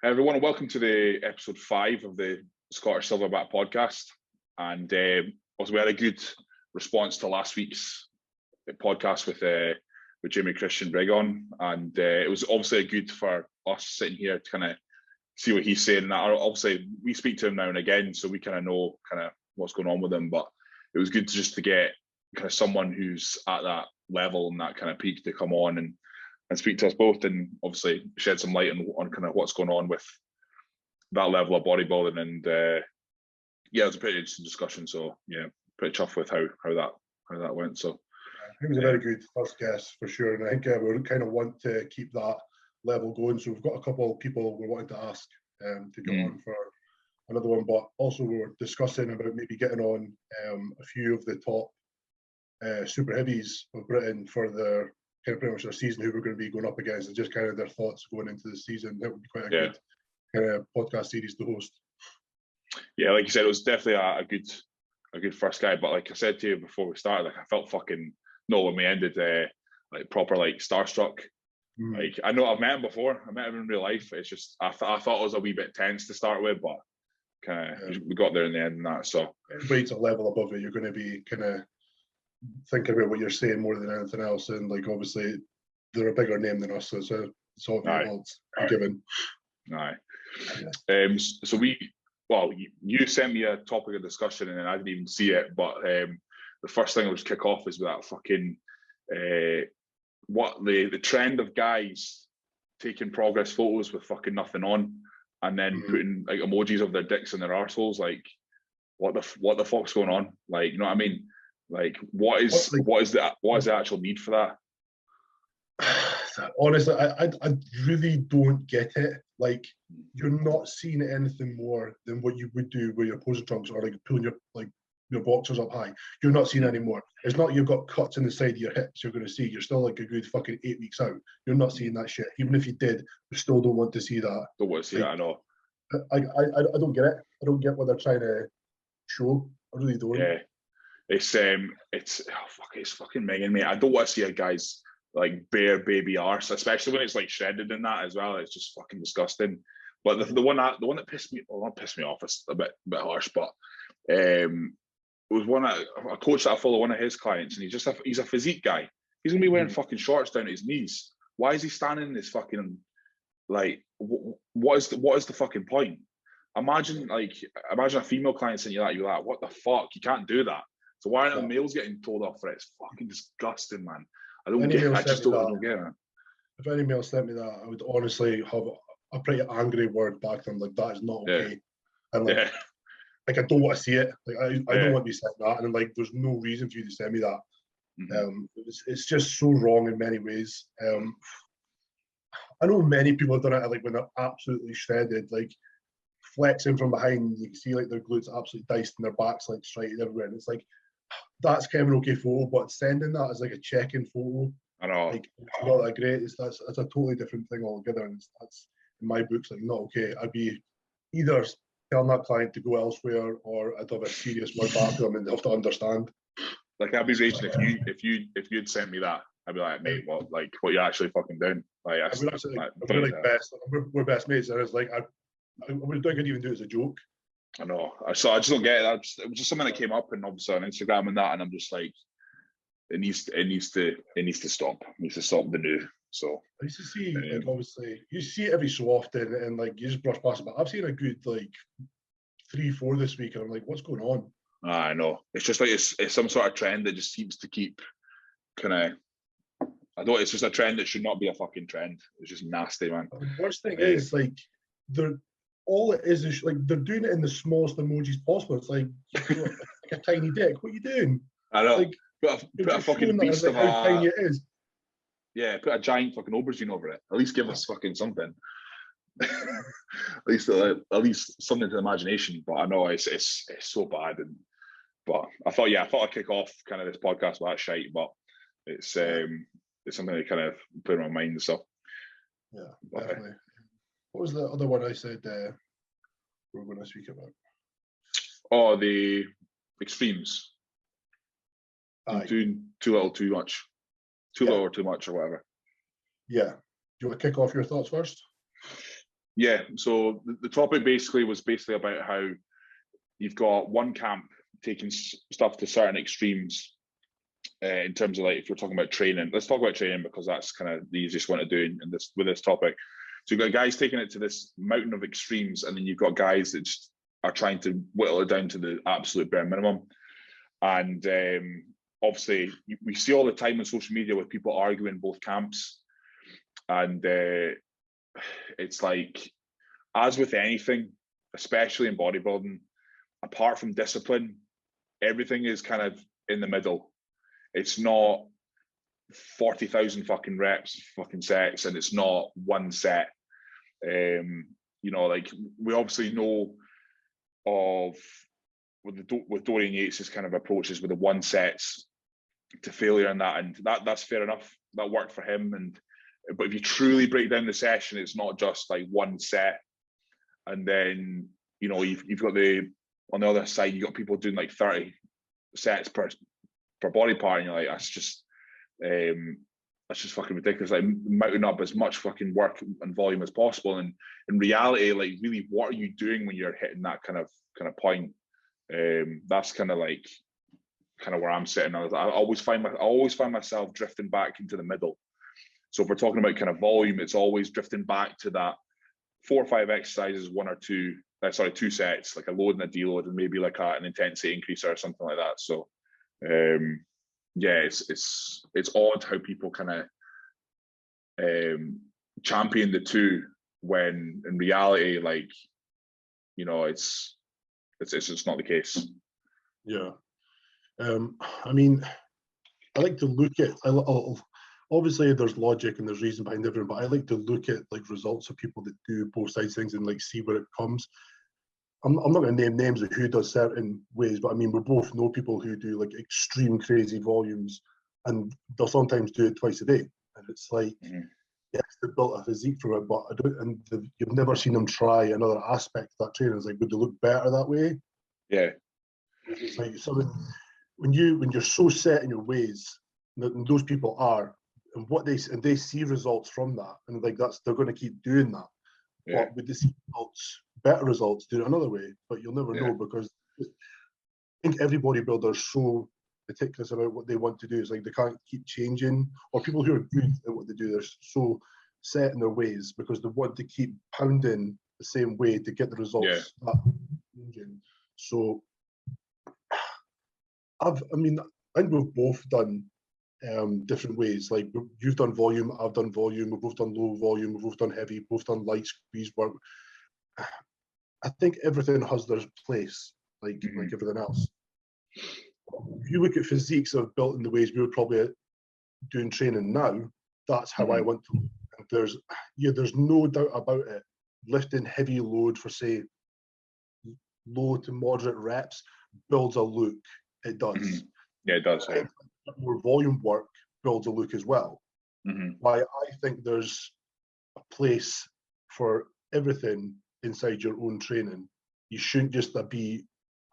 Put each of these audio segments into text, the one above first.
Hey everyone, and welcome to the Ep.5 of the Scottish Silverback Podcast. And also, we had a good response to last week's podcast with Jimmy Christian Brigon, and it was obviously good for us sitting here to kind of see what he's saying. And obviously, we speak to him now and again, so we kind of know kind of what's going on with him. But it was good just to get kind of someone who's at that level and that kind of peak to come on and speak to us both, and obviously shed some light on kind of what's going on with that level of bodybuilding. And yeah, it was a pretty interesting discussion. So yeah, pretty chuffed with how that went. So it was a very good first guest for sure, and I think we kind of want to keep that level going. So we've got a couple of people we wanted to ask to get on for another one, but also we were discussing about maybe getting on a few of the top super heavies of Britain for their kind of pretty much their season, who we're going to be going up against, and just kind of their thoughts going into the season. That would be quite a good kind of podcast series to host. Yeah, like you said, it was definitely a good first guy. But like I said to you before we started, like I felt when we ended like proper like starstruck. Like I know I've met him before. I met him in real life. It's just I thought it was a wee bit tense to start with, but kind of we got there in the end and that. So everybody's a level above it. You're going to be kind of thinking about what you're saying more than anything else, and like obviously they're a bigger name than us, so it's obvious it's given. Aye. So you sent me a topic of discussion and then I didn't even see it, but the first thing I would kick off is with that fucking what the trend of guys taking progress photos with fucking nothing on and then putting like emojis of their dicks and their arseholes. Like what the fuck's going on? Like, you know what I mean? Like what is the actual need for that? Honestly, I really don't get it. Like, you're not seeing anything more than what you would do with your posing trunks or like pulling your boxers up high. You're not seeing any more. It's not you've got cuts in the side of your hips you're going to see. You're still like a good fucking 8 weeks out. You're not seeing that shit. Even if you did, you still don't want to see that. Don't want to see that, I know. I don't get it. I don't get what they're trying to show. I really don't. Yeah. It's fucking minging me. I don't want to see a guy's like bare baby arse, especially when it's like shredded in that as well. It's just fucking disgusting. But the one that pissed me, well, not pissed me off, it's a bit harsh, but it was a coach that I follow, one of his clients, and he's a physique guy. He's gonna be wearing fucking shorts down to his knees. Why is he standing in this fucking like? What is the fucking point? Imagine a female client saying you're like, what the fuck? You can't do that. So why aren't the males getting told off for it? It's fucking disgusting, man. I don't get it. I just don't get it. If any male sent me that, I would honestly have a pretty angry word back to them. Like, that is not okay. And like I don't want to see it. Like I don't want to be sent that. And like there's no reason for you to send me that. It's just so wrong in many ways. I know many people have done it like when they're absolutely shredded, like flexing from behind, you can see like their glutes absolutely diced and their backs like straight everywhere. And it's like, that's kind of an okay photo, but sending that as like a check-in photo, I know, like it's not that great. That's a totally different thing altogether, and that's in my books like not okay. I'd be either telling that client to go elsewhere, or I'd have a serious word back to them and they have to understand. Like I'd be raging if you'd sent me that. I'd be like, mate, what you actually fucking doing? Like, we're best mates, and it's like I could even do it as a joke. I know. So I just don't get it. It was just something that came up, and obviously on Instagram and that, and I'm just like, it needs to stop. It needs to stop the new. So I used to see like obviously you see it every so often, and like you just brush past it. But I've seen a good like 3-4 this week, and I'm like, what's going on? I know. It's just like it's some sort of trend that just seems to keep kind of. It's just a trend that should not be a fucking trend. It's just nasty, man. The worst thing is like all it is like they're doing it in the smallest emojis possible. It's like, like a tiny dick. What are you doing? I know. Like, put a fucking beast of how tiny it is. Yeah, put a giant fucking aubergine over it. At least give us fucking something. at least something to the imagination. But I know it's so bad. But I thought I'd kick off kind of this podcast with that shite. But it's something that kind of put in my mind. So yeah, definitely. What was the other one I said we were going to speak about? Oh, the extremes. Doing too little, too much. Too little or too much or whatever. Yeah. Do you want to kick off your thoughts first? Yeah, so the topic basically was about how you've got one camp taking stuff to certain extremes in terms of, like, if you're talking about training. Let's talk about training because that's kind of the easiest one to do in this with this topic. So you've got guys taking it to this mountain of extremes, and then you've got guys that just are trying to whittle it down to the absolute bare minimum. And obviously, we see all the time on social media with people arguing both camps, and it's like, as with anything, especially in bodybuilding, apart from discipline, everything is kind of in the middle. It's not 40,000 fucking reps, fucking sets, and it's not one set. You know, like, we obviously know of with Dorian Yates' kind of approaches with the one sets to failure and that's fair enough. That worked for him. But if you truly break down the session, it's not just like one set. And then, you know, you've got on the other side, you've got people doing like 30 sets per body part, and you're like, that's just fucking ridiculous. Like, mounting up as much fucking work and volume as possible. And in reality, like, really, what are you doing when you're hitting that kind of point? That's kind of where I'm sitting. I always find myself drifting back into the middle. So if we're talking about kind of volume, it's always drifting back to that 4 or 5 exercises, 2 sets, like a load and a deload, and maybe like an intensity increaser or something like that. So yeah, it's odd how people kind of champion the two when in reality, like, you know, it's not the case. Yeah. I mean, I like to look at, obviously there's logic and there's reason behind everything, but I like to look at like results of people that do both sides things and like see where it comes. I'm not going to name names of who does certain ways, but I mean, we both know people who do like extreme crazy volumes, and they'll sometimes do it twice a day. And it's like, yes, they built a physique from it, but you've never seen them try another aspect of that training. It's like, would they look better that way? Yeah. It's like something, when you're so set in your ways, and those people are, and they see results from that, and like they're going to keep doing that. Yeah. But with the results, better results, do it another way. But you'll never know, because I think every bodybuilder is so meticulous about what they want to do. It's like they can't keep changing. Or people who are good at what they do, they're so set in their ways because they want to keep pounding the same way to get the results. So I think we've both done different ways. Like, you've done volume, I've done volume, we've both done low volume, we've both done heavy, both done light squeeze work. I think everything has their place, like everything else. If you look at physiques that are built in the ways we were probably doing training now, that's how I want to look. There's no doubt about it. Lifting heavy load for, say, low to moderate reps builds a look. It does. Yeah, it does. Yeah. More volume work builds a look as well. Why I think there's a place for everything inside your own training. You shouldn't just be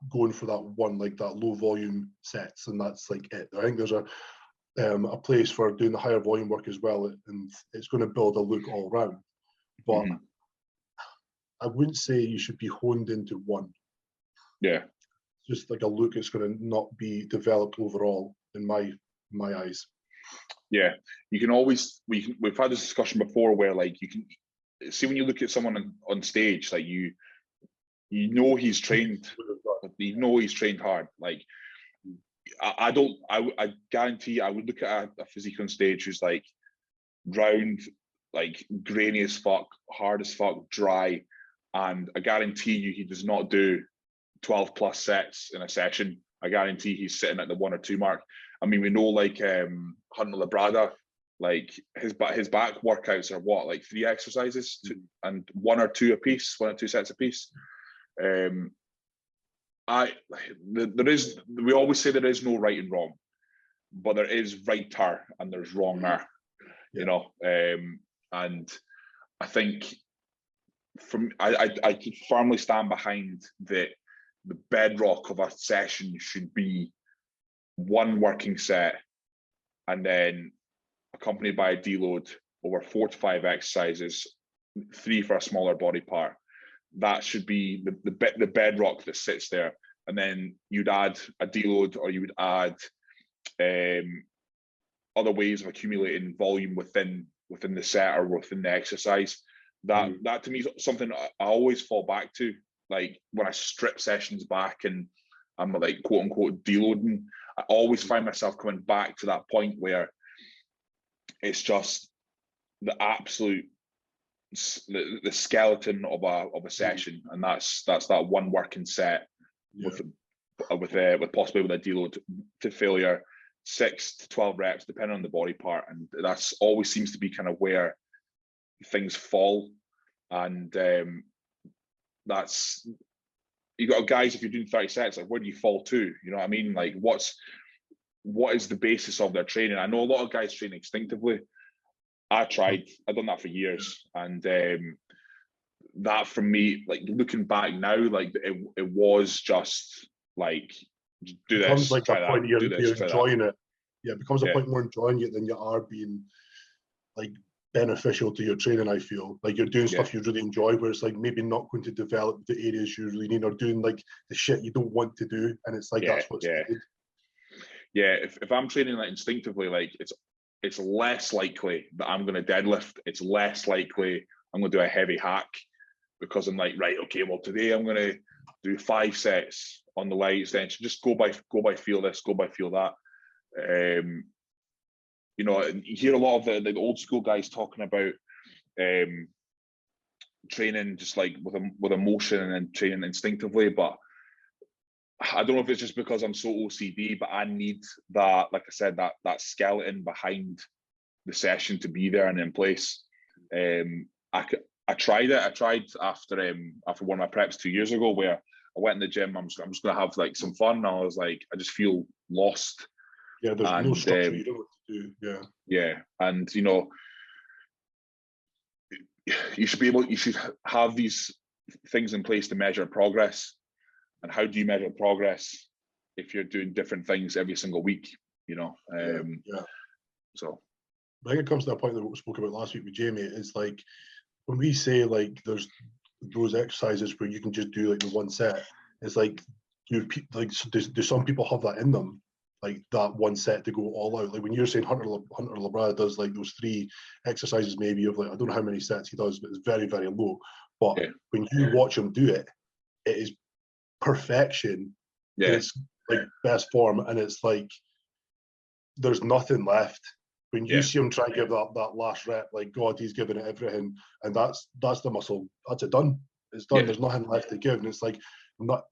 going for that one, like that low volume sets, and that's like it. I think there's a place for doing the higher volume work as well, and it's going to build a look all round. But I wouldn't say you should be honed into one. Yeah. Just like a look that's going to not be developed overall in my eyes. Yeah, you can always we've had this discussion before where, like, you can see when you look at someone on stage, like you know he's trained, he's trained hard. Like, I guarantee I would look at a physique on stage who's like round, like grainy as fuck, hard as fuck, dry, and I guarantee you he does not do 12 plus sets in a session. I guarantee he's sitting at the 1 or 2 mark. I mean, we know, like, Hunter Labrada, like his back workouts are what, like 3 exercises and 1 or 2 apiece, 1 or 2 sets apiece. We always say there is no right and wrong, but there is righter and there's wronger, you know. And I think I could firmly stand behind that. The bedrock of a session should be 1 working set, and then accompanied by a deload over 4 to 5 exercises 3 for a smaller body part. That should be the bedrock that sits there. And then you'd add a deload, or you would add other ways of accumulating volume within the set or within the exercise. That to me is something I always fall back to. Like when I strip sessions back and I'm like quote unquote deloading, I always find myself coming back to that point where it's just the absolute the skeleton of a session, and that's that one working set with possibly with a deload to failure, 6 to 12 reps depending on the body part, and that's always seems to be kind of where things fall. And that's, you got guys, if you're doing 30 sets, like where do you fall to? You know what I mean? Like what is the basis of their training? I know a lot of guys train instinctively. I've done that for years, and that for me, like looking back now, like it was just like do this, like try that, you're do this, try enjoying that. it. Yeah, it becomes a point more enjoying it than you are being like beneficial to your training. I feel like you're doing stuff you really enjoy, where it's like maybe not going to develop the areas you really need, or doing like the shit you don't want to do, and it's like that's what's needed. Yeah, if I'm training like instinctively, like it's less likely that I'm going to deadlift. It's less likely I'm going to do a heavy hack, because I'm like, right, okay, well today I'm going to do 5 sets on the light extension. Just go by feel this, go by feel that. You know, you hear a lot of the old school guys talking about training just like with emotion and training instinctively, but I don't know if it's just because I'm so OCD, but I need that, like I said, that skeleton behind the session to be there and in place. I tried it. I tried after one of my preps 2 years ago, where I went in the gym. I'm just going to have like some fun. And I was like, I just feel lost. Yeah, there's no structure. You don't know what to do. Yeah. Yeah, and you know, you should have these things in place to measure progress. And how do you measure progress if you're doing different things every single week? You know. So I think it comes to that point that we spoke about last week with Jamie. It's like when we say like there's those exercises where you can just do like the one set. It's like do some people have that in them, like that one set to go all out? Like when you're saying Hunter Labrada does like those 3 exercises maybe of like, I don't know how many sets he does, but it's very, very low. But when you watch him do it, it is perfection. It's like best form, and it's like there's nothing left. When you see him try and give that last rep, like God, he's giving it everything, and that's the muscle. That's it, done. It's done. There's nothing left to give, and it's like not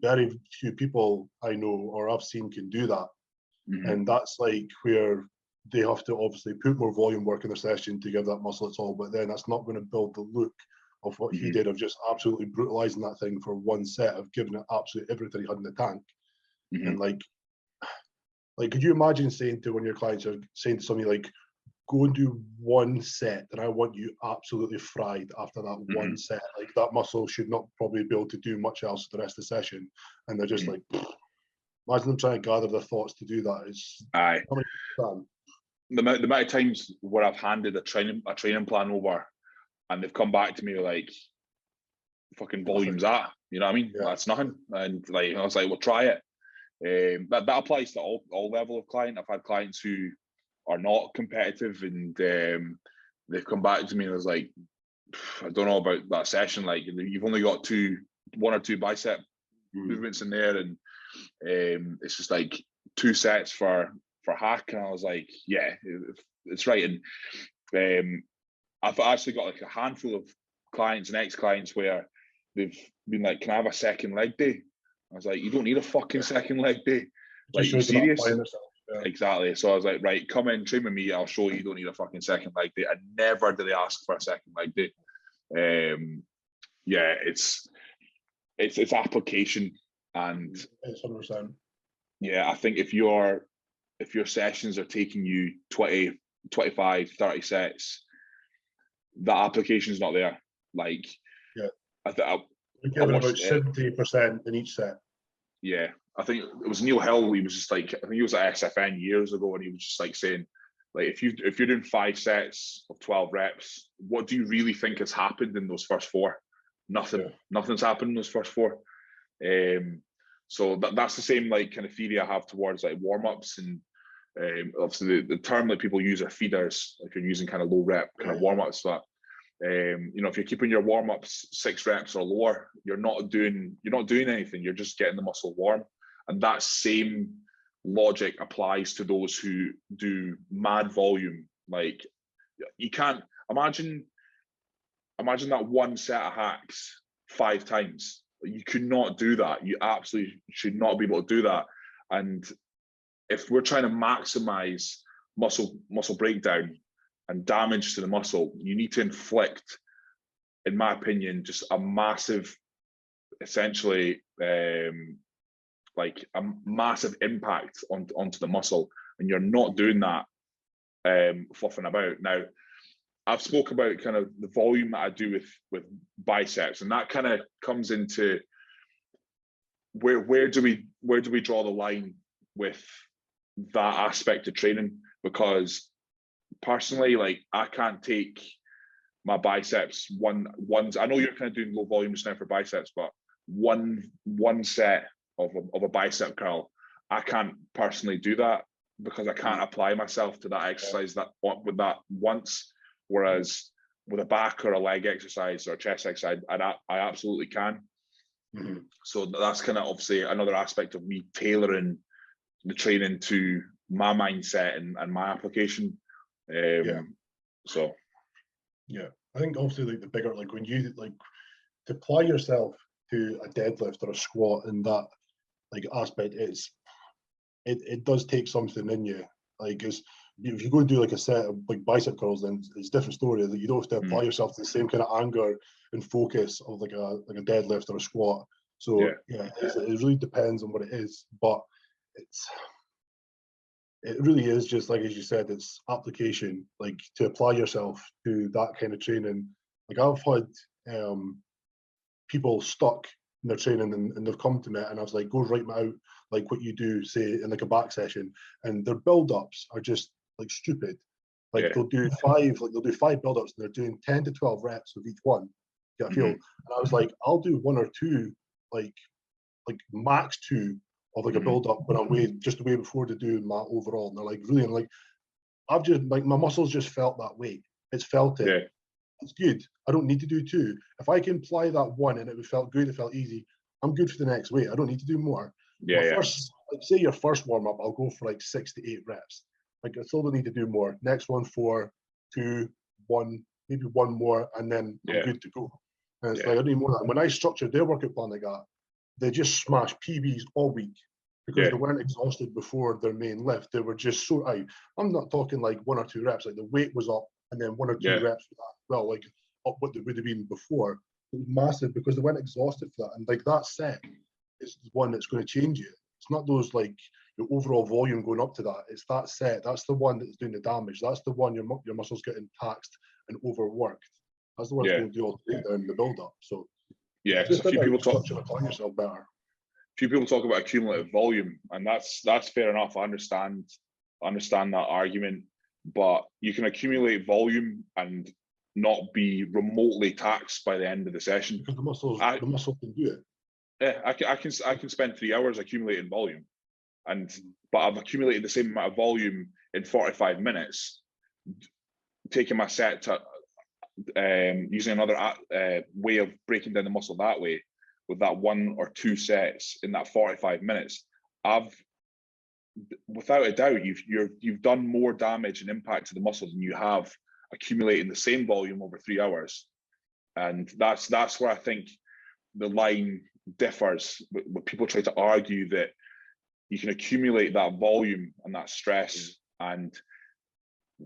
very few people I know or I've seen can do that. And that's like where they have to obviously put more volume work in their session to give that muscle its all, but then that's not going to build the look of what he did, of just absolutely brutalizing that thing for one set, of giving it absolutely everything he had in the tank. And like could you imagine saying to one of your clients, or saying to somebody like, go and do one set and I want you absolutely fried after that one set? Like that muscle should not probably be able to do much else for the rest of the session, and they're just like, imagine them trying to gather their thoughts to do that. It's the amount of times where I've handed a training plan over and they've come back to me like, fucking volume's that, you know what I mean? That's nothing. And like I was like, well, try it. That applies to all level of client. I've had clients who are not competitive, and they've come back to me and was like, I don't know about that session. Like you've only got 1 or 2 bicep movements in there, and it's just like 2 sets for hack. And I was like, yeah, it's right. And I've actually got like a handful of clients and ex-clients where they've been like, can I have a second leg day? I was like, you don't need a fucking second leg day. Like, you serious? Exactly. So I was like, right, come in, train with me. I'll show you don't need a fucking second leg day. And never did they ask for a second leg day. It's application, and it's 100%. Yeah, I think if your sessions are taking you 20, 25, 30 sets, that application is not there. Like, we're giving about 70% in each set. Yeah, I think it was Neil Hill. He was just like, I think he was at SFN years ago, and he was just like saying, Like if you're doing 5 sets of 12 reps, what do you really think has happened in those first 4? Nothing. Yeah. Nothing's happened in those first 4. So that's the same like kind of theory I have towards like warm-ups, and obviously the term that people use are feeders, if you're using kind of low rep kind of warm-ups. But if you're keeping your warm-ups 6 reps or lower, you're not doing anything. You're just getting the muscle warm. And that same logic applies to those who do mad volume. Like you can't imagine that one set of hacks 5 times. You could not do that. You absolutely should not be able to do that. And if we're trying to maximize muscle breakdown and damage to the muscle, you need to inflict, in my opinion, just a massive, essentially, like a massive impact onto the muscle. And you're not doing that fluffing about. Now, I've spoke about kind of the volume that I do with biceps, and that kind of comes into where do we draw the line with that aspect of training? Because personally, like I can't take my biceps ones. I know you're kind of doing low volume just now for biceps, but one set of a bicep curl, I can't personally do that because I can't apply myself to that exercise with that once. Whereas with a back or a leg exercise or a chest exercise, I absolutely can. Mm-hmm. So that's kind of obviously another aspect of me tailoring the training to my mindset and my application. So yeah, I think obviously like the bigger, like when you like to apply yourself to a deadlift or a squat in that like aspect, it does take something in you. Like if you go and do like a set of like bicep curls, then it's a different story. That you don't have to apply yourself to the same kind of anger and focus of like a deadlift or a squat. So it really depends on what it is, but it really is just like, as you said, it's application, like to apply yourself to that kind of training. Like I've had people stuck in their training and they've come to me and I was like, go write me out like what you do, say in like a back session, and their build-ups are just like stupid. Like they'll do 5 build-ups and they're doing 10 to 12 reps of each one. Yeah, I feel. And I was like, I'll do 1 or 2, like max 2 of like a build-up when I'm way before to do my overall. And they're like, really? And like, I've just like my muscles just felt that weight. It's felt it. Yeah. It's good. I don't need to do 2. If I can apply that 1 and it felt good, it felt easy, I'm good for the next weight. I don't need to do more. First, like say your first warm-up, I'll go for like 6 to 8 reps. Like I still don't need to do more. Next one 4, 2, 1, maybe 1 more, and then I'm good to go. And it's like I don't need more than that. When I structured their workout plan like that, they just smashed PBs all week because they weren't exhausted before their main lift. They were just so out. I'm not talking like 1 or 2 reps. Like the weight was up and then 1 or 2 reps for that. Well, like up what they would have been before. It was massive because they weren't exhausted for that. And like that set is the one that's going to change you. It's not those like your overall volume going up to that. It's that set. That's the one that's doing the damage. That's the one your muscles getting taxed and overworked. That's the one that's going to do all the breakdown, the build up. So a few people talk apply yourself better. Few people talk about accumulative volume, and that's fair enough. I understand that argument, but you can accumulate volume and not be remotely taxed by the end of the session because the muscle can do it. Yeah, I can spend 3 hours accumulating volume, but I've accumulated the same amount of volume in 45 minutes, taking my set to using another way of breaking down the muscle that way. With that 1 or 2 sets in that 45 minutes, without a doubt, you've done more damage and impact to the muscle than you have accumulating the same volume over 3 hours. And that's where I think the line differs. When people try to argue that you can accumulate that volume and that stress, and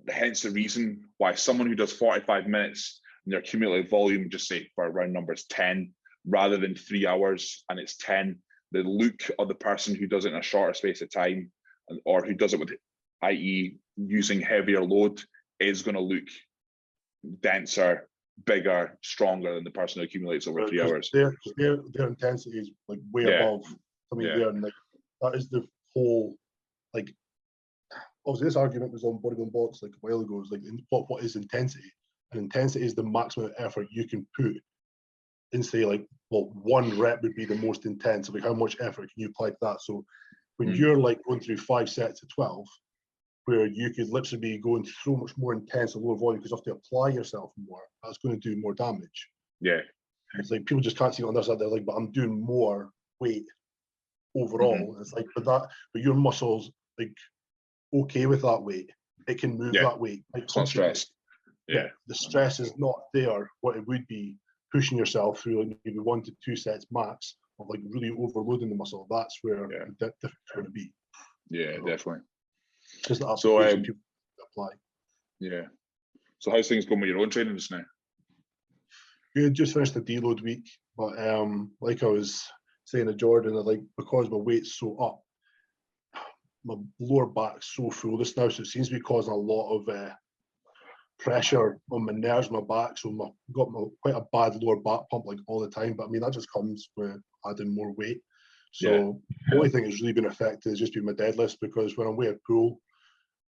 hence the reason why someone who does 45 minutes and their cumulative volume, just say for round numbers 10, rather than 3 hours and it's 10, the look of the person who does it in a shorter space of time, or who does it with, i.e. using heavier load, is going to look denser, bigger, stronger than the person who accumulates over 3 hours. Their intensity is like way above. I mean, like that is the whole, like obviously this argument was on Bodybuilding Box like a while ago. It's like, what is intensity? And intensity is the maximum effort you can put and say like, well, 1 rep would be the most intense. Like how much effort can you apply to that? So when you're like going through 5 sets of 12, where you could literally be going so much more intense and lower volume because you have to apply yourself more, that's going to do more damage. Yeah. It's like people just can't see it on their side. They're like, but I'm doing more weight overall. It's like, but your muscles like okay with that weight. It can move that weight. Like, it's not stressed. Yeah. The stress is not there. What it would be pushing yourself through like maybe 1 to 2 sets max of like really overloading the muscle. That's where the difference is going to be. Yeah, definitely. Just the application people apply. Yeah. So how's things going with your own training just now? Good. Just finished the deload week, but like I was saying to Jordan, like because my weight's so up, my lower back's so full this now, so it seems to be causing a lot of pressure on my nerves, my back. So I've got quite a bad lower back pump like all the time. But I mean that just comes with adding more weight. So the only thing that's really been affected has just been my deadlifts, because when I'm weighing a pull,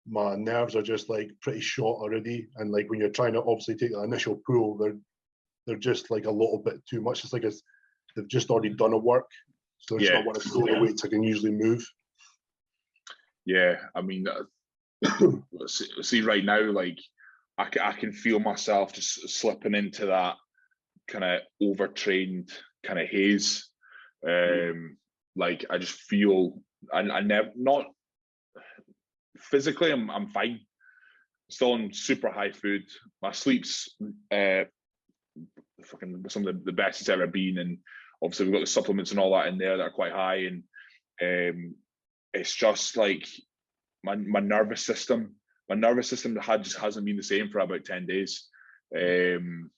my nerves are just like pretty short already. And like when you're trying to obviously take the initial pull, they're just like a little bit too much. It's like they've just already done a work. So they're just not want to pull the weights I can usually move. Yeah, I mean, see right now, like I can feel myself just slipping into that kind of overtrained kind of haze. Like I just feel I never, not physically I'm fine. Still on super high food. My sleep's fucking some of the best it's ever been, and obviously we've got the supplements and all that in there that are quite high, and it's just like my nervous system just hasn't been the same for about 10 days, and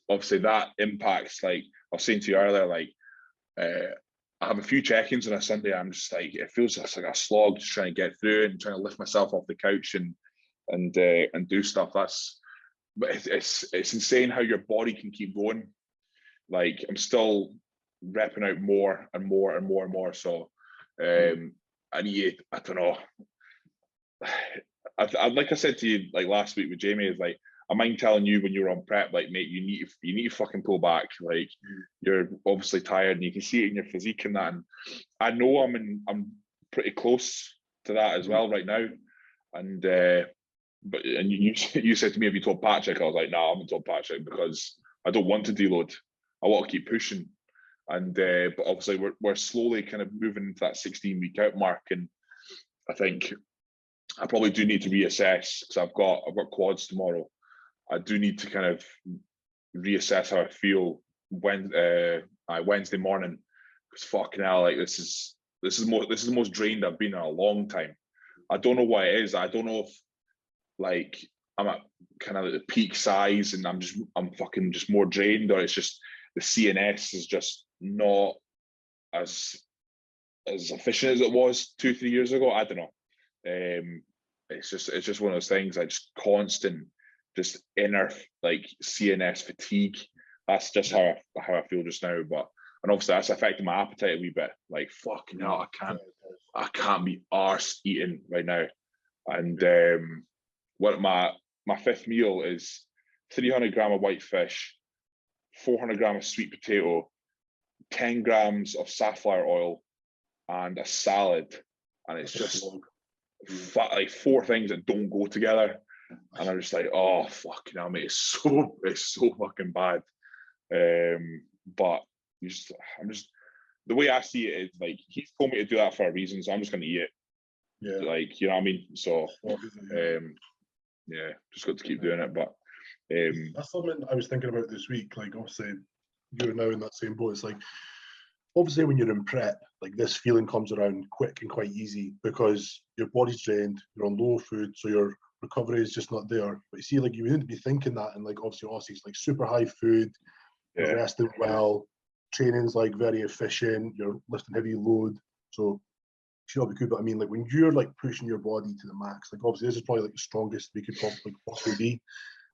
obviously that impacts, like I was saying to you earlier, like I have a few check-ins on a Sunday. I'm just like, it feels just like a slog, just trying to get through and trying to lift myself off the couch and do stuff. But it's insane how your body can keep going. Like I'm still repping out more and more and more and more. So I don't know. Like I said to you like last week with Jamie, is like I mind telling you when you're on prep, like mate, you need to fucking pull back. Like you're obviously tired, and you can see it in your physique and that. And I know I'm pretty close to that as well right now. And you said to me, have you told Patrick? I was like, no, I haven't told Patrick because I don't want to deload. I want to keep pushing. And but obviously we're slowly kind of moving into that 16-week out mark, and I think I probably do need to reassess, because I've got quads tomorrow. I do need to kind of reassess how I feel Wednesday morning, because fucking hell, like this is the most drained I've been in a long time. I don't know what it is. I don't know if like I'm at kind of the peak size and I'm fucking just more drained, or it's just the CNS is just not as efficient as it was 2-3 years ago. I don't know. It's just one of those things. I just constant, just inner like CNS fatigue. That's just how I feel just now. And obviously that's affecting my appetite a wee bit. Like fucking hell, I can't be arse eating right now. And what my fifth meal is 300 gram of white fish, 400 gram of sweet potato, 10 grams of safflower oil, and a salad. And it's just like 4 things that don't go together. And I'm just like, oh fucking hell, mate, it's so fucking bad. But the way I see it is like he's told me to do that for a reason, so I'm just gonna eat it. Yeah. Like, you know what I mean? So just got to keep doing it. But that's something I was thinking about this week. Like obviously you're now in that same boat. It's like obviously when you're in prep, like this feeling comes around quick and quite easy because your body's drained, you're on low food, so your recovery is just not there. But you see, like you need to be thinking that, and like obviously Aussie's like super high food, you're resting well, training's like very efficient, you're lifting heavy load, so it should all be good. But I mean, like when you're like pushing your body to the max, like obviously this is probably like the strongest we could possibly be.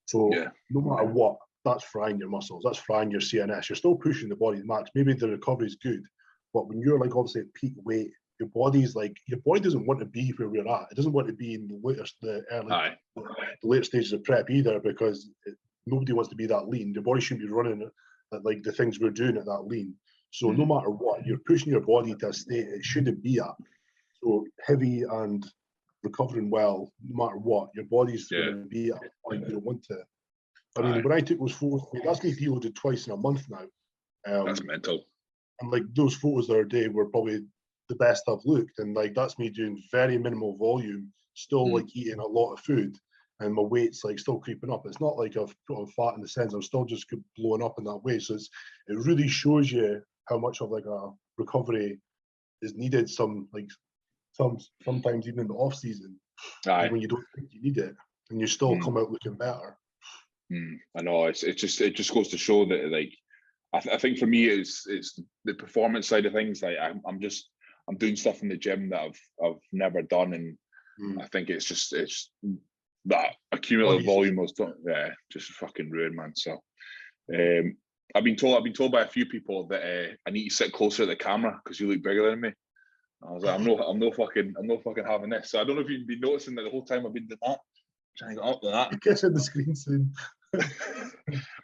So no matter what, that's frying your muscles, that's frying your CNS. You're still pushing the body to the max. Maybe the recovery is good, but when you're like obviously at peak weight your body doesn't want to be where we're at. It doesn't want to be in the later stages of prep either, because nobody wants to be that lean. The body shouldn't be running at like the things we're doing at that lean. So no matter what, you're pushing your body to a state it shouldn't be at. So heavy and recovering well, no matter what, your body's going to be at a point you don't want to. I mean, when I took those photos, that's me deloaded twice in a month now. That's mental. And like those photos the other day were probably the best I've looked. And like that's me doing very minimal volume, still like eating a lot of food, and my weight's like still creeping up. It's not like I've put on fat in the sense I'm still just blowing up in that way. So it really shows you how much of like a recovery is needed. Sometimes even in the off season, when you don't think you need it, and you still come out looking better. I know it just goes to show that like I think for me it's the performance side of things. Like I'm doing stuff in the gym that I've never done, and I think it's that accumulative volume was just fucking ruined, man. So I've been told by a few people that I need to sit closer to the camera because you look bigger than me. I was like, I'm no fucking having this. So I don't know if you've been noticing that the whole time I've been doing that, trying to get up to that. It gets in the screen soon. But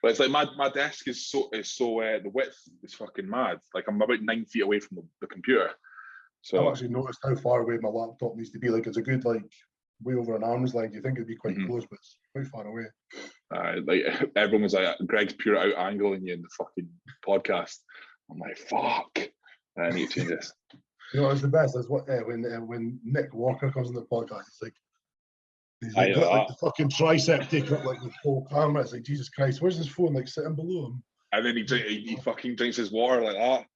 it's like my desk is so the width is fucking mad. Like I'm about 9 feet away from the computer. So I've actually noticed how far away my laptop needs to be. Like it's a good like way over an arm's length. You think it'd be quite close, but it's quite far away. Like everyone was like, Greg's pure out angling you in the fucking podcast. I'm like, fuck. I need to change this. You know, it's the best. That's what when Nick Walker comes on the podcast, it's like he's like, got the fucking tricep taking up like the whole camera. It's like, Jesus Christ, where's his phone? Like sitting below him. And then he fucking drinks his water like that.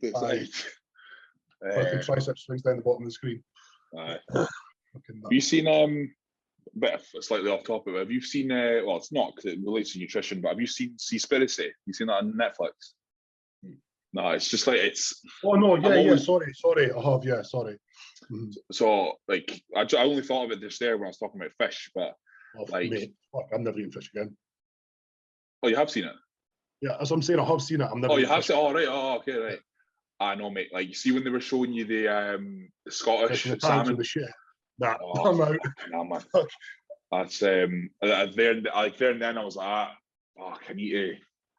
It's like fucking tricep swings down the bottom of the screen. Have you seen bit slightly off topic, but have you seen well, it's not because it relates to nutrition, but have you seen Seaspiracy? You seen that on Netflix? No, it's just like it's. Oh no, sorry. I have, sorry. So like, I only thought of it just there when I was talking about fish, but like, mate, fuck, I'm never eating fish again. Oh, you have seen it? Yeah, as I'm saying, I have seen it. I'm never. Oh, you have seen? Oh, right. Oh, okay, right. I know, mate. Like, you see when they were showing you the Scottish salmon. The shit. Nah, I'm out. Nah, man. That's there and then I was like, fuck,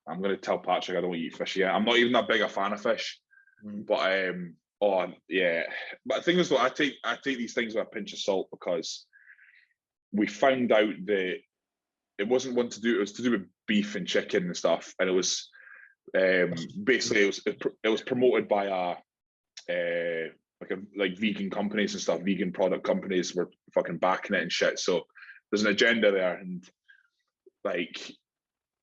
I'm gonna tell Patrick I don't eat fish yet. I'm not even that big a fan of fish, but but the thing is, though, I take these things with a pinch of salt because we found out that it wasn't it was to do with beef and chicken and stuff, and it was basically it was promoted by like vegan companies and stuff. Vegan product companies were fucking backing it and shit. So there's an agenda there, and like.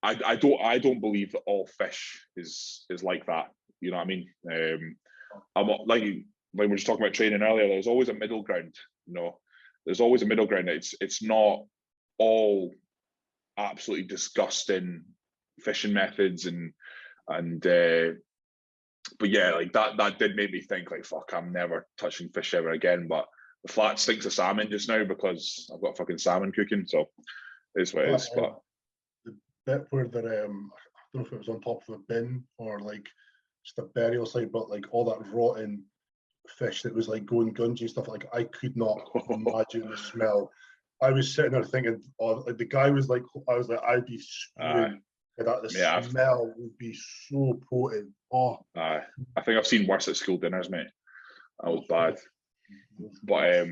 I don't believe that all fish is like that. You know what I mean? I'm like we were just talking about training earlier. There's always a middle ground. You know, there's always a middle ground. It's not all absolutely disgusting fishing methods but yeah, like that did make me think like, fuck, I'm never touching fish ever again. But the flat stinks of salmon just now because I've got fucking salmon cooking. So it's what it is. But bit where they're I don't know if it was on top of a bin or like just a burial site, but like all that rotten fish that was like going gungy and stuff, like I could not imagine the smell. I was sitting there thinking, like the guy was like, I was like, I'd be spewing that the smell would be so potent. I think I've seen worse at school dinners, mate. That was bad. But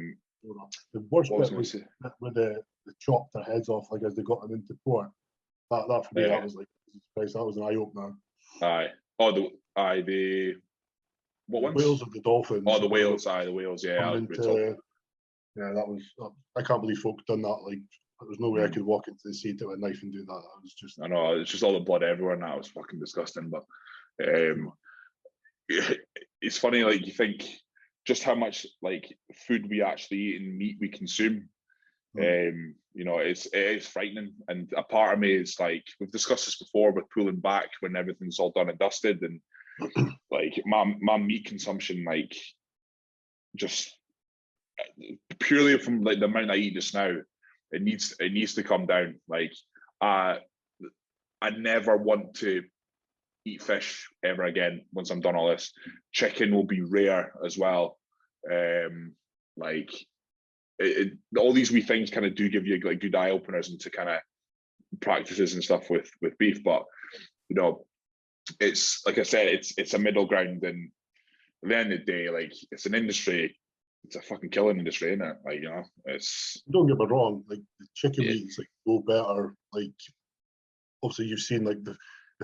the worst bit was with the chopped their heads off, like as they got them into port. That for me, that was like, that was an eye opener. The what ones? Whales of the dolphins. Oh, the whales. The whales. Yeah, that was. I can't believe folk done that. Like, there was no way I could walk into the sea with a knife and do that. That was just. I know, it's just all the blood everywhere, and that was fucking disgusting. But it's funny, like you think just how much like food we actually eat and meat we consume. You know, it is frightening, and a part of me is like, we've discussed this before with pulling back when everything's all done and dusted, and like my meat consumption, like just purely from like the amount I eat just now, it needs to come down. Like I never want to eat fish ever again once I'm done all this. Chicken will be rare as well. Like all these wee things kind of do give you like good eye openers into kind of practices and stuff with beef, but you know, it's like I said, it's a middle ground, and at the end of the day, like it's an industry, it's a fucking killing industry, isn't it? Like, you know, it's, don't get me wrong, like the chicken meat is like no better. Like obviously you've seen like the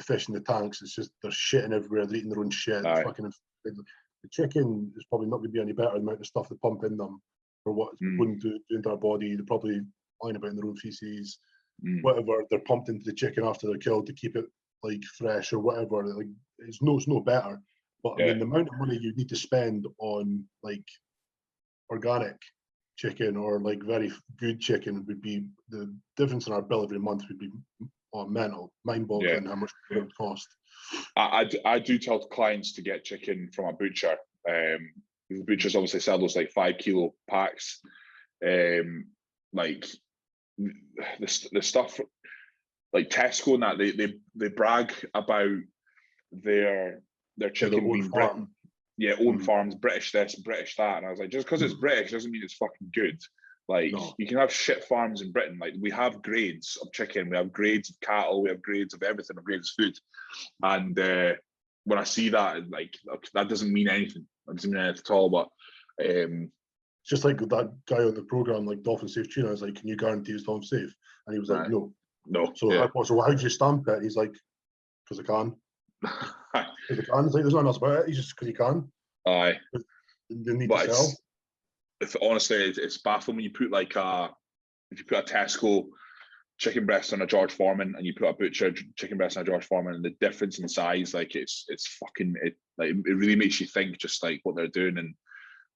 fish in the tanks, it's just they're shitting everywhere, they're eating their own shit. Fucking the chicken is probably not going to be any better the amount of stuff they pump in them for what it's going to do into our body. They're probably lying about in their own feces, whatever they're pumped into the chicken after they're killed to keep it like fresh or whatever. Like it's no better. But I mean, the amount of money you need to spend on like organic chicken or like very good chicken would be, the difference in our bill every month would be mental, mind-boggling how much it would cost. I do tell clients to get chicken from a butcher. The butchers obviously sell those like 5 kilo packs. Like the stuff like Tesco and that, they brag about their chicken being farm. Own farms, British this, British that, and I was like, just because it's British doesn't mean it's fucking good. Like you can have shit farms in Britain. Like we have grades of chicken, we have grades of cattle, we have grades of everything, we have grades of food. And when I see that, like that doesn't mean anything. That doesn't mean anything at all. But just like that guy on the program, like Dolphin Safe Tuna, I was like, can you guarantee it's dolphin safe? And he was like, no. So so how do you stamp it? He's like, because I can. Because I can. It's like there's nothing else about it. He's just because he can. Aye. They need to sell. Honestly, it's baffling when you put like if you put a Tesco chicken breast on a George Foreman and you put a butcher chicken breast on a George Foreman, and the difference in size, like it's fucking it really makes you think just like what they're doing. And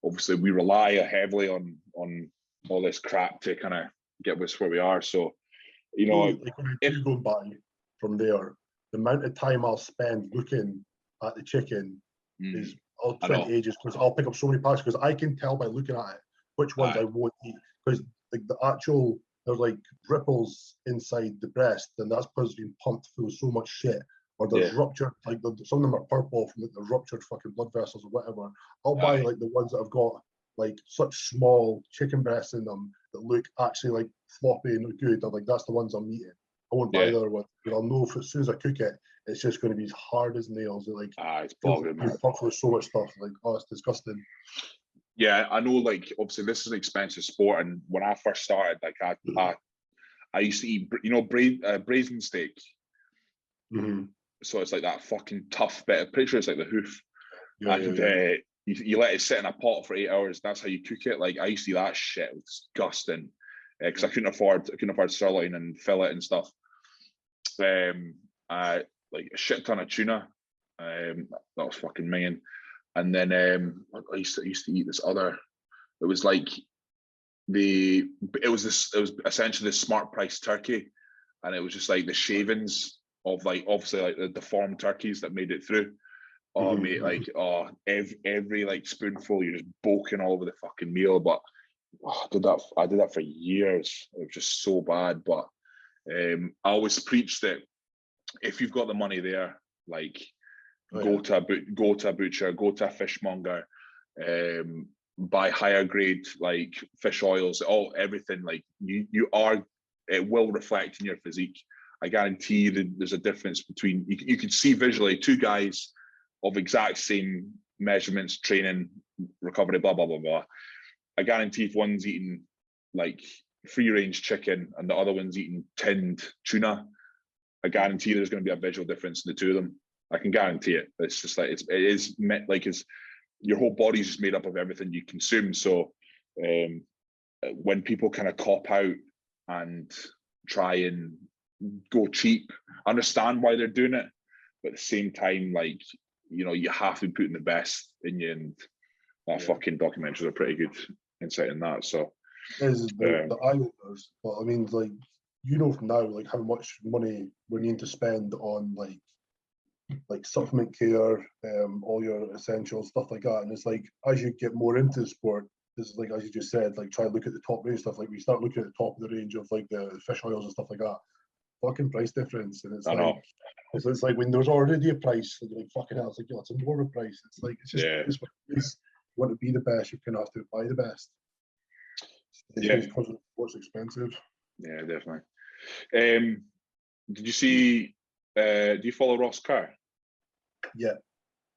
obviously we rely heavily on all this crap to kind of get us where we are. So you know, like when I do go by from there, the amount of time I'll spend looking at the chicken is I'll spend ages, because I'll pick up so many packs, because I can tell by looking at it which ones I won't eat, because like the actual, there's like ripples inside the breast, and that's because it's been pumped full of so much shit, or there's ruptured, like some of them are purple from like the ruptured fucking blood vessels or whatever. I'll buy like the ones that have got like such small chicken breasts in them that look actually like floppy and good. I'm like, that's the ones I'm eating. I won't buy the other one. I'll know if as soon as I cook it, it's just going to be as hard as nails. Like, it's boggling, man. Pumped with so much stuff. Like, it's disgusting. Yeah, I know. Like, obviously, this is an expensive sport, and when I first started, like, I used to eat, brazen steak. So it's like that fucking tough bit. I'm pretty sure it's like the hoof. You let it sit in a pot for 8 hours. That's how you cook it. Like, I used to eat that shit. It was disgusting. Because I couldn't afford sirloin and fillet and stuff. Like a shit ton of tuna. That was fucking minging. And then I used to eat this other. It was like it was essentially the Smart Price turkey, and it was just like the shavings of like obviously like the deformed turkeys that made it through. Oh mate, like every like spoonful you're just bulking all over the fucking meal. But I did that for years. It was just so bad. But I always preach that if you've got the money there, like go to a butcher, go to a fishmonger, buy higher grade like fish oils, everything. Like it will reflect in your physique. I guarantee that there's a difference between you can see visually two guys of exact same measurements, training, recovery, blah blah blah blah. I guarantee if one's eating like free range chicken and the other one's eating tinned tuna, I guarantee there's going to be a visual difference in the two of them. I can guarantee it. It's just like it is meant like your whole body's just made up of everything you consume. So when people kind of cop out and try and go cheap, I understand why they're doing it, but at the same time, like, you know, you have to be putting the best in you, and that fucking documentaries are pretty good insight in that. So the eye-openers. But I mean, like, you know from now, like, how much money we're needing to spend on like supplement care, all your essentials, stuff like that. And it's like, as you get more into the sport, this is like, as you just said, like, try to look at the top range stuff. Like, we start looking at the top of the range of like the fish oils and stuff like that. Fucking price difference. And it's like when there's already a price, and you're like, fucking hell, it's like, it's a more of a price. It's like, it's just it's want to be the best, you kind of have to buy the best. Yeah, because what's expensive. Yeah, definitely. Did you see? Do you follow Ross Carr? Yeah.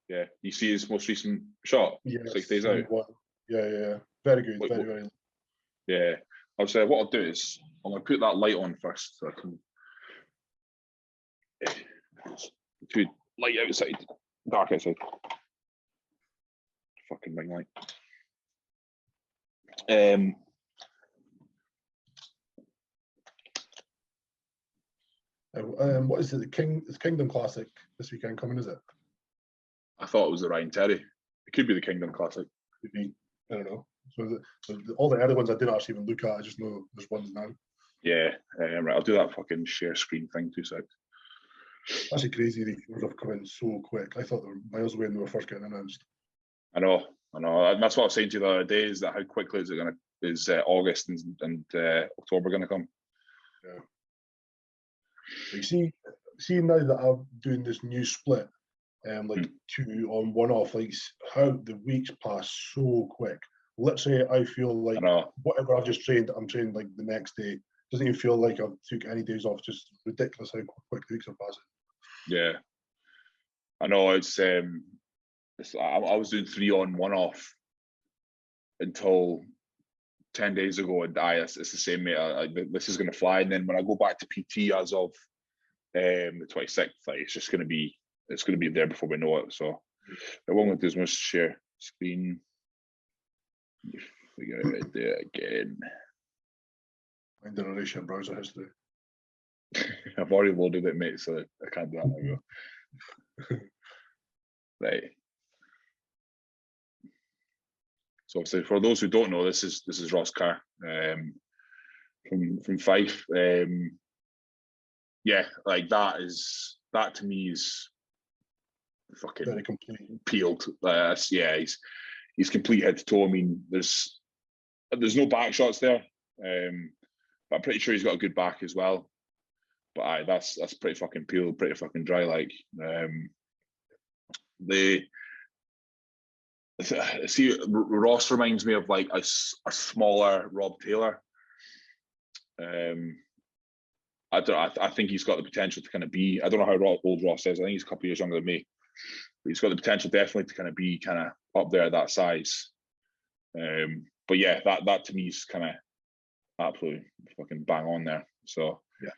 Yeah. You see his most recent shot? Yes, 6 days out. Yeah. Very good. Very. Yeah. I'll say what I'll do is I'm gonna put that light on first so I can. Too light outside, dark outside. Fucking ring light. What is it? The Kingdom Classic this weekend coming, is it? I thought it was the Ryan Terry. It could be the Kingdom Classic. Could be. I don't know. So all the other ones I didn't actually even look at. I just know there's ones now. Yeah, right. I'll do that fucking share screen thing 2 seconds. Actually, crazy these things have come in so quick. I thought they were miles away when they were first getting announced. I know. And that's what I was saying to you the other day, is that how quickly is August and October gonna come? Yeah. You see now that I'm doing this new split, 2 on 1 off, like how the weeks pass so quick. Literally, I feel like whatever I've just trained, I'm trained like the next day. Doesn't even feel like I've took any days off. Just ridiculous how quick the weeks are passing. Yeah, I know. I was doing 3 on 1 off until 10 days ago, and it's the same, mate. This is going to fly. And then when I go back to PT as of the 26th, like it's going to be there before we know it. So I won't do as much share screen. Figure out how to do it again. Find the relation browser history. I've already loaded it, mate, so I can't do that now. Right. So obviously, for those who don't know, this is Ross Carr from Fife. Yeah, like that to me is fucking very complete. Peeled. Yeah, he's complete head to toe. I mean, there's no back shots there, but I'm pretty sure he's got a good back as well. But that's pretty fucking peeled, pretty fucking dry. Like see, Ross reminds me of like a smaller Rob Taylor. I think he's got the potential to kind of be. I don't know how old Ross is. I think he's a couple of years younger than me. But he's got the potential definitely to kind of be kind of up there at that size. But yeah, that to me is kind of absolutely fucking bang on there. So yeah.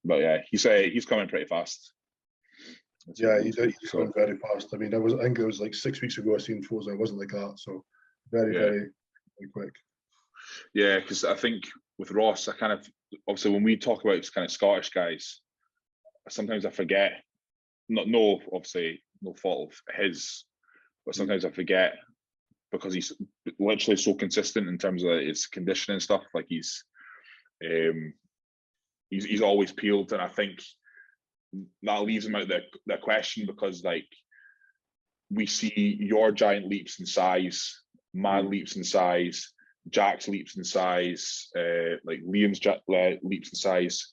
But yeah, he's coming pretty fast. Yeah, he's coming very fast. I mean, I think it was like 6 weeks ago I seen photos and it wasn't like that. So very, very quick. Yeah, because I think with Ross, I kind of obviously when we talk about kind of Scottish guys, sometimes I forget. Obviously no fault of his, but sometimes I forget because he's literally so consistent in terms of his conditioning and stuff. Like he's always peeled, and I think that leaves him out the question because like we see your giant leaps in size, my leaps in size, Jack's leaps in size, like Liam's leaps in size,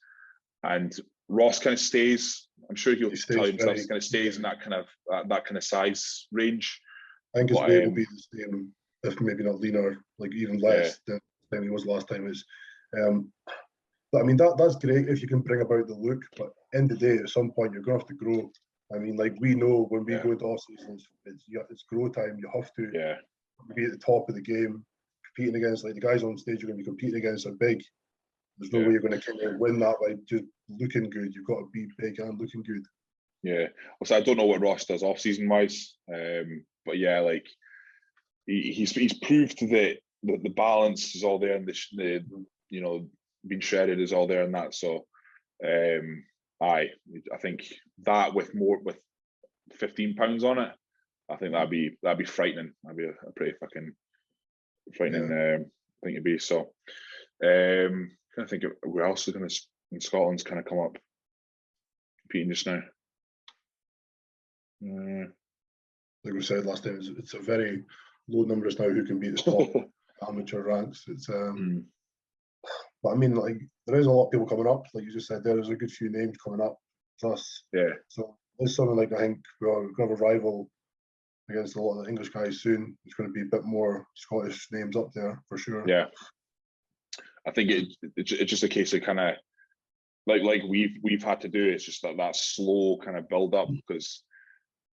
and Ross kind of stays. I'm sure he'll tell himself he kind of stays in that kind of size range. I think his weight will be the same, if maybe not leaner, like even less than he was last time. But I mean that's great if you can bring about the look. But end of the day, at some point you're gonna have to grow. I mean, like we know when we go into off seasons, it's grow time. You have to be at the top of the game, competing against like the guys on stage. You're going to be competing against are big. There's no way you're going to kind of win that by just looking good. You've got to be big and looking good. Yeah. So I don't know what Ross does off season wise, but yeah, like he's proved that the balance is all there, and the being shredded is all there, and that. So I think that with 15 pounds on it, I think that'd be frightening. That'd be a pretty fucking frightening thing to be. So I think where else is going to in Scotland's kind of come up competing just now. Like we said last time, it's a very low numbers now who can be the top amateur ranks. It's but I mean, like there is a lot of people coming up. Like you just said, there's a good few names coming up. Plus, so there's something like I think we're going to have a rival against a lot of the English guys soon. There's going to be a bit more Scottish names up there for sure. Yeah, I think it's just a case of kind of like we've had to do. It's just that slow kind of build up, because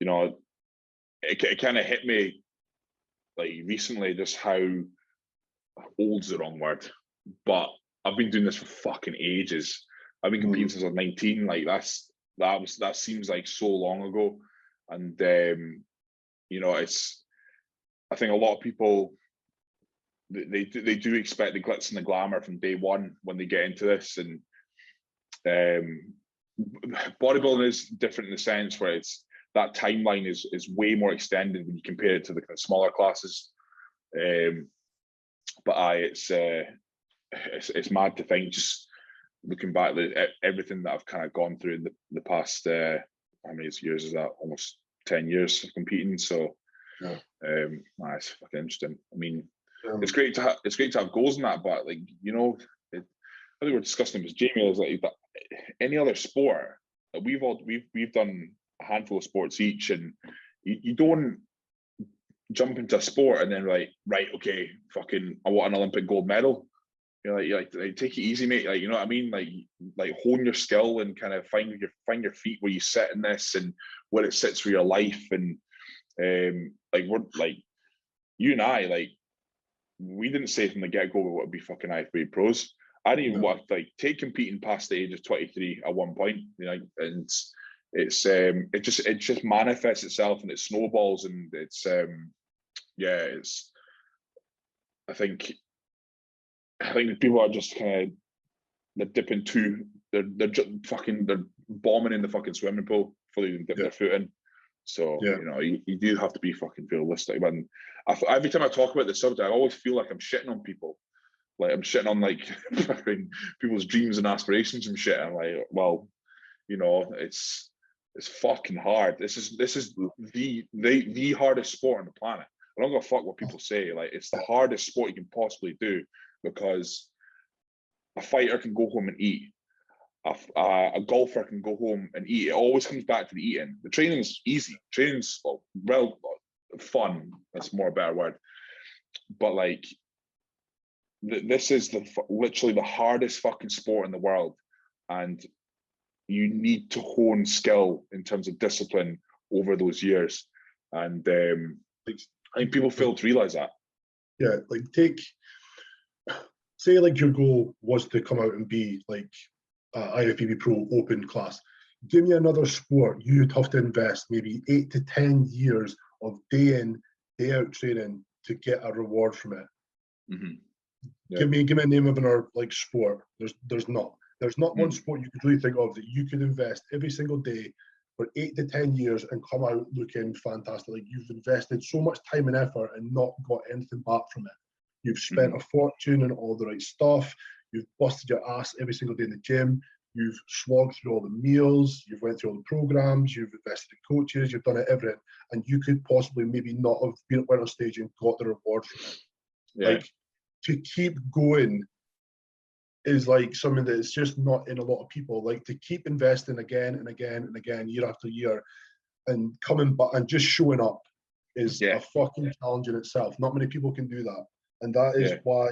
you know it kind of hit me like recently just how old's the wrong word, but I've been doing this for fucking ages. I've been competing since I was 19. Like that seems like so long ago, and you know, I think a lot of people they do expect the glitz and the glamour from day one when they get into this, and bodybuilding is different in the sense where it's that timeline is way more extended when you compare it to the kind of smaller classes. But it's mad to think, just looking back at everything that I've kind of gone through in the past how many years is that? Almost 10 years of competing. So yeah. It's fucking interesting. I mean, it's great to have goals in that, but like, you know, I think we're discussing with Jamie is like any other sport. We've done a handful of sports each, and you don't jump into a sport and then right, okay, fucking, I want an Olympic gold medal. You're like take it easy, mate. Like, you know what I mean? Like hone your skill and kind of find your feet where you sit in this and where it sits for your life. And like we're like you and I, like we didn't say from the get go we want to be fucking IFBB pros. I didn't even want to like take competing past the age of 23 at one point, you know, and it's it just manifests itself and it snowballs, and it's I think people are just kind of they're dipping they're bombing in the fucking swimming pool before they even dip their foot in. So you know, you do have to be fucking realistic. When every time I talk about this subject, I always feel like I'm shitting on people. Like I'm shitting on like fucking people's dreams and aspirations and shit. I'm like, well, you know, it's fucking hard. This is the hardest sport on the planet. I don't give a fuck what people say. Like, it's the hardest sport you can possibly do, because a fighter can go home and eat. A golfer can go home and eat. It always comes back to the eating. The training's easy. Training's fun. That's more a better word. But like, this is literally the hardest fucking sport in the world, and you need to hone skill in terms of discipline over those years. And I think people fail to realize that. Yeah, like say like your goal was to come out and be like IFBB Pro Open class. Give me another sport you'd have to invest maybe 8 to 10 years of day in, day out training to get a reward from it. Mm-hmm. Yeah. Give me a name of another like sport. There's not one sport you could really think of that you could invest every single day for 8 to 10 years and come out looking fantastic. Like, you've invested so much time and effort and not got anything back from it. You've spent a fortune on all the right stuff. You've busted your ass every single day in the gym. You've slogged through all the meals. You've went through all the programs. You've invested in coaches. You've done it everything. And you could possibly maybe not have went on stage and got the reward from it. Yeah. Like, to keep going is like something that is just not in a lot of people. Like, to keep investing again and again and again, year after year, and coming back and just showing up is a fucking challenge in itself. Not many people can do that. And that is why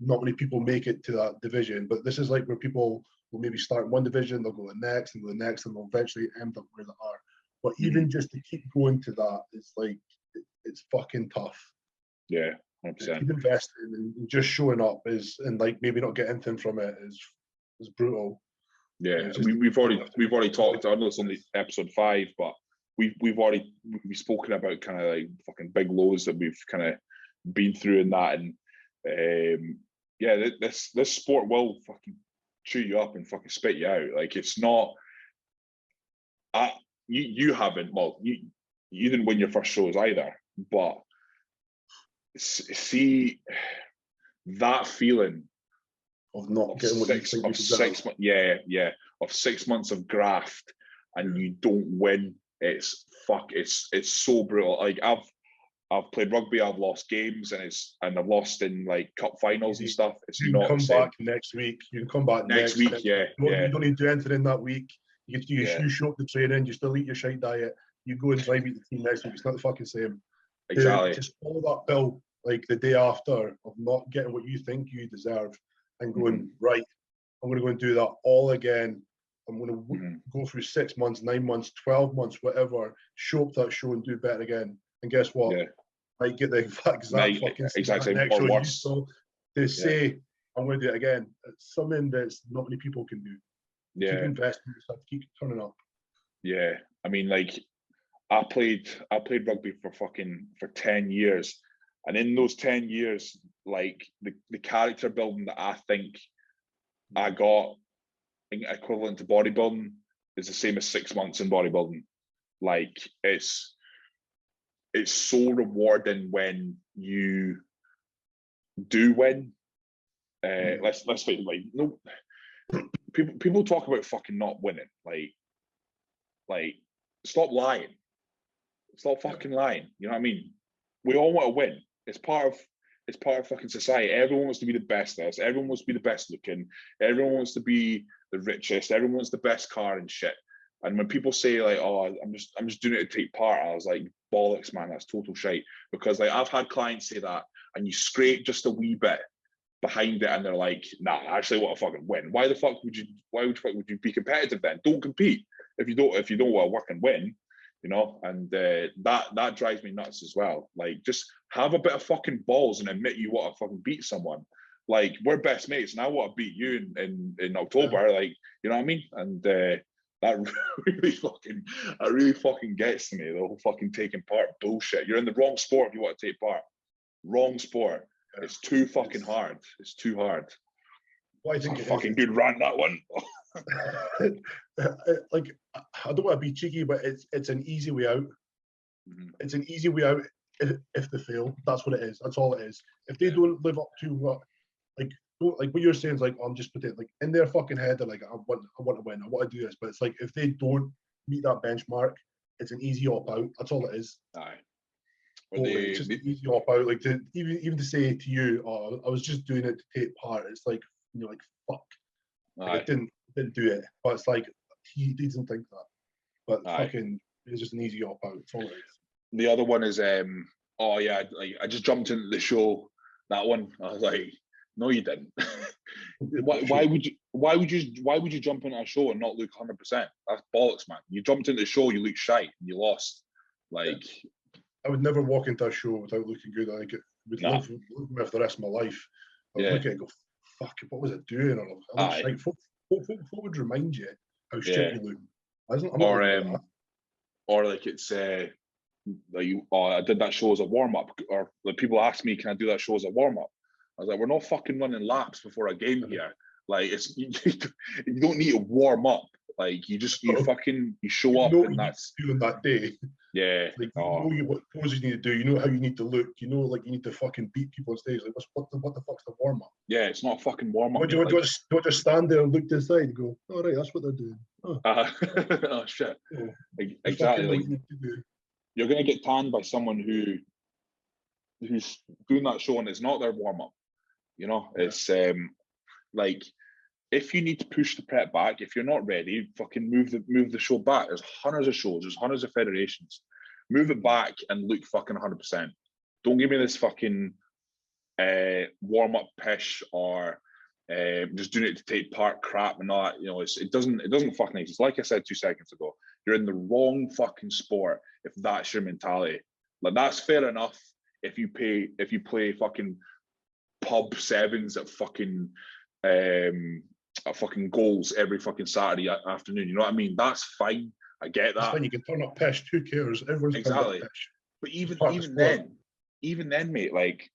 not many people make it to that division. But this is like where people will maybe start in one division, they'll go the next, and go the next, and they'll eventually end up where they are. But even just to keep going to that, it's like, it's fucking tough. Yeah, 100%. Keep investing and just showing up and like maybe not get anything from it is brutal. Yeah, we've already talked. I know it's only episode 5, but we've spoken about kind of like fucking big lows that we've kind of been through in that, and this sport will fucking chew you up and fucking spit you out. Like, it's not. You haven't. Well, you didn't win your first shows either, but see that feeling of not getting of 6 months. Of 6 months of graft, and you don't win. It's so brutal. Like, I've played rugby, I've lost games, and I've lost in like cup finals and stuff. It's you not can come back next week. You can come back next week. You don't need to do anything in that week. You show up to training, you still eat your shite diet. you go and try and beat the team next week. It's not the fucking same. Exactly. Just follow that bill like the day after of not getting what you think you deserve and going, right, I'm going to go and do that all again. I'm going to go through 6 months, 9 months, 12 months, whatever, show up that show and do better again. And guess what? Yeah. Might get the exact fucking exactly next show or you saw. To say, I'm going to do it again, it's something that not many people can do. Yeah. Keep investing in yourself, keep turning up. Yeah. I mean, like, I played rugby for 10 years. And in those 10 years, like the character building that I think I got equivalent to bodybuilding is the same as 6 months in bodybuilding. Like it's so rewarding when you do win. Let's face it, like no people talk about fucking not winning. Like stop lying. Stop fucking lying. You know what I mean? We all want to win. It's part of fucking society. Everyone wants to be the best at us. Everyone wants to be the best looking. Everyone wants to be the richest. Everyone wants the best car and shit. And when people say like, "Oh, I'm just doing it to take part," I was like, "Bollocks, man! That's total shite." Because like I've had clients say that, and you scrape just a wee bit behind it, and they're like, "Nah, I actually want to fucking win." Why the fuck would you? Why would you be competitive then? Don't compete if you don't want to work and win. You know, and that drives me nuts as well. Like, just have a bit of fucking balls and admit you want to fucking beat someone. Like, we're best mates, and I want to beat you in October. Like, you know what I mean? And that really fucking gets to me. The whole fucking taking part bullshit. You're in the wrong sport if you want to take part. Wrong sport. It's too fucking hard. It's too hard. Well, I think it's a fucking good rant, that one. Like, I don't want to be cheeky, but it's an easy way out. It's an easy way out if they fail. That's what it is. That's all it is. If they don't live up to what, like what you're saying is like, I'm just putting like in their fucking head, they're like, I want to win. I want to do this. But it's like if they don't meet that benchmark, it's an easy op out. That's all it is. Aye. It's just an easy op out. Like to even to say to you, "Oh, I was just doing it to take part." It's like you're like, fuck. Like, I didn't do it. But it's like he doesn't think that. But fucking, it's just an easy op out. That's all it is. The other one is oh yeah, like I just jumped into the show. That one, I was like, no, you didn't. why would you jump into a show and not look 100%? That's bollocks, man. You jumped into the show, you looked shite, and you lost. Like, I would never walk into a show without looking good. I would live with the rest of my life. I would look at it and go, fuck, what was I doing? Or I look shite. What would remind you how shit you look? Or like it's like I did that show as a warm up, or like people ask me, can I do that show as a warm up? I was like, we're not fucking running laps before a game here. Like it's you don't need to warm up. Like you show up and that's doing that day. Yeah. Like you know what poses you need to do. You know how you need to look. You know, like you need to fucking beat people on stage. Like what the fuck's the warm up? Yeah, it's not a fucking warm up. Do you just stand there and look to the side and go, all right, that's what they're doing. Oh shit. Exactly. Like, you're gonna get tanned by someone who's doing that show and it's not their warm up. You know, it's like if you need to push the prep back, if you're not ready, fucking move the show back. There's hundreds of shows, there's hundreds of federations. Move it back and look fucking 100%. Don't give me this fucking warm up pish or just doing it to take part crap and all that. You know, it doesn't fucking exist. Like I said 2 seconds ago, you're in the wrong fucking sport if that's your mentality. Like that's fair enough if you play fucking pub sevens at fucking goals every fucking Saturday afternoon. You know what I mean? That's fine. I get that. That's fine. You can turn up pish. Who cares? Everyone's exactly. But even then, mate, like